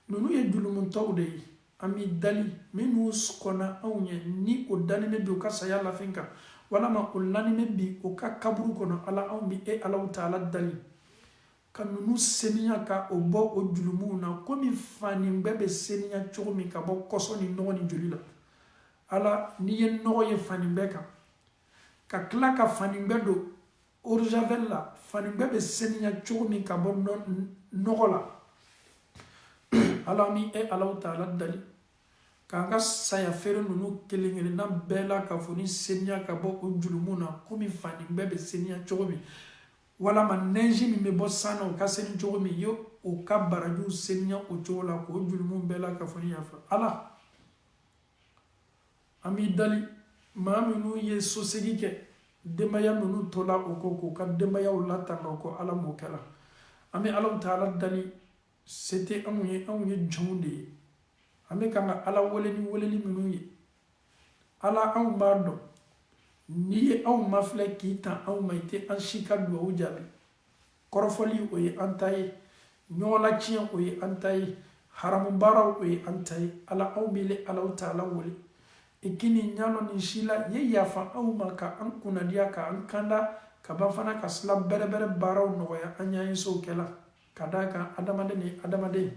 nunu ye julumuntaw de ye an b'i dali minnu sɔnna anw ye ni o dannen bɛ u ka saya lafɛn kan walama o lannen bɛ u ka kaburu kɔnɔ ala anw bɛ e alaw taala dali ka nunu seniya ka o bɔ o julumunw na komi fani bɛɛ bɛ seniya cogo min ka bɔ kɔsɔ ni nɔgɔ ni joli la ala n'i ye nɔgɔ ye fani bɛɛ kan ka tila ka fani bɛɛ don eau de javel la fani bɛɛ bɛ seniya cogo min ka bɔ nɔgɔ la ala mi e alaw taala dali k'an ka saya feere ninnu kelen kelenna bɛɛ la ka fɔ ni seniya ka bɔ o julumu na komi fani bɛɛ bɛ seniya cogo min walama nɛnji min bɛ bɔ san na o ka seni cogo min ye o ka barajiw seniya o cogo la k'o julumu bɛɛ la ka fɔ ni yafa ala an b'i dali maa minnu ye sosegi kɛ denbaya ninnu tola o kɔ k'u ka denbayaw latanga o kɔ ala m'o kɛla an bɛ alaw taala dali se tɛ anw ye jɔnw de ye an bɛ kan ka ala wele ni weleli minnu ye ala anw b'a dɔn n'i ye anw mafilɛ k'i tan anw ma i tɛ an si ka duwawu jaabi kɔrɔfɔli o ye an ta ye ɲɔgɔnna tiɲɛ o ye an ta ye haramu baaraw o ye an ta ye ala anw bɛ le alaw taala wele i kini ɲanɔ ni si la ye yafa anw ma ka an kunnadiya ka an kanda ka ban fana ka sila bɛrɛbɛrɛ baaraw nɔgɔya an y'an ye sow kɛla ka da kan adamaden ni adamaden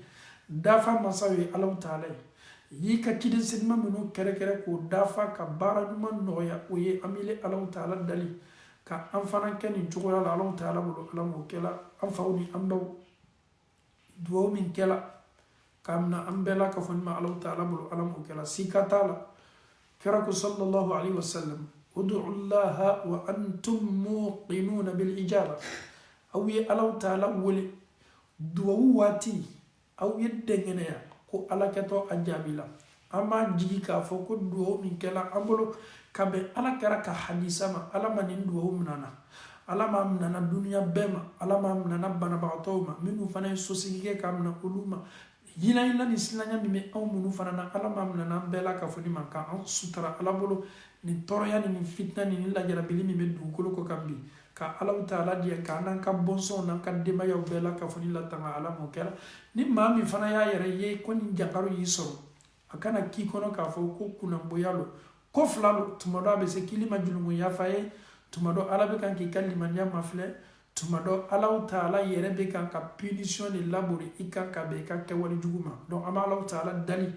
dafa masaw ye alaw taala ye y'i ka ciden senima minnu kɛrɛkɛrɛ k'o dafa ka baara ɲuman nɔgɔya o ye an bɛ le alaw taala dali ka an fana kɛ nin cogoya la alaw taala bolo ala m'o kɛla an faw ni an baw duwawu min kɛla k'a mina an bɛɛ la ka fɔ nin ma alaw taala bolo ala m'o kɛla sika t'a la kira ko sallallahu alaihi wasallam ud'u allaha wa antum muqinuna bil ijaba aw ye alaw taala wele duwawu waati aw ye dɛngɛnɛya ko ala kɛtɔ a jaabi la an b'a jigi k'a fɔ ko duwawu min kɛla an bolo ka bɛn ala kɛra ka hadisa ma ala ma nin duwawu minana ala ma minana duniya bɛɛ ma ala ma minana banabagatɔw ma minnu fana ye sosigi kɛ k'a mina olu ma yinayina ni silanya min bɛ anw minnu fana na ala ma minana an bɛɛ la ka fɔ ni ma k'an sutura ala bolo ni toroya ni fitna ni la jarabili mi be dugukolo ko kambi ka Allah taala dia ka nan ka bonso nan ka dema yaw bela ka foni la tanga ala mo kera ni mami fana ya yere ye ko ni jakaru yi soro akana ki kono ka fo ko kuna boyalo ko flalo tumado be se kilima julungu ya faye tumado ala be kan ki kalima nya mafle tumado Allah taala yere be kan ka punition ni labori ikaka be ka ke wali juguma donc ama Allah taala dali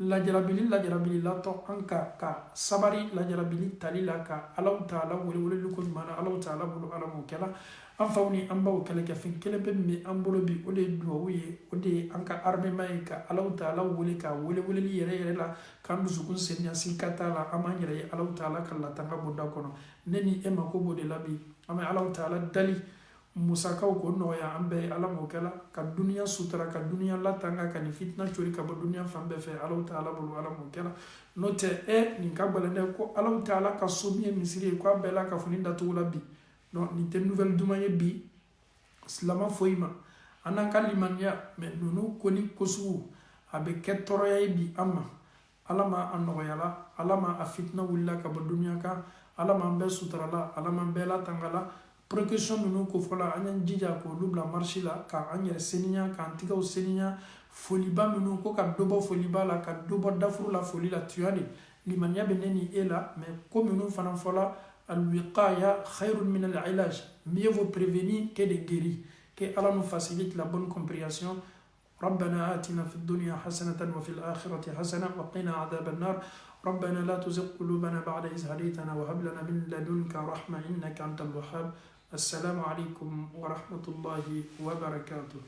la jarabili la to anka ka sabari la jarabili talila ka Allah taala wole lu ko mana Allah taala bulu ala mo kala am fawni am baw kala ka fin kele be mi am bolo bi o de do wiye o de anka arme mai ka Allah taala wole ka wole li yere la kan du sukun senya sikata la amanyere Allah taala kala tanga bonda kono neni e mako bode labi ama Allah taala dali musakaw ko noya ambe ala mo kala ka dunya sutra ka dunya latanga ka ni fitna chori ka bo dunya fambe fe ala taala bulu ala mo kala note e ni ka balande ko ala taala ka somi misiri ko bela ka funinda to labi no ni te nouvelle dumaye bi islama foima anan kalimanya me nunu ko ni kosu abe ketoro ya bi amma alama anoyala alama afitna willa ka bo dunya ka alama be sutra la alama be la tangala précaution nunu ko fola anyan jija ko lubla marché la ka anyere seninya ka antiga seninya foliba nunu ko ka dobo foliba la ka dobo dafuru la foli la tuade limanya beneni ela mais comme nunu fana fola al wiqaya khairun min al ilaj, mieux vaut prévenir que de guérir, que Allah nous facilite la bonne compréhension. ربنا آتنا في الدنيا حسنة وفي الآخرة حسنة وقنا عذاب النار ربنا لا تزغ قلوبنا بعد إذ هديتنا وهب لنا من لدنك رحمة إنك أنت الوهاب. السلام عليكم ورحمة الله وبركاته.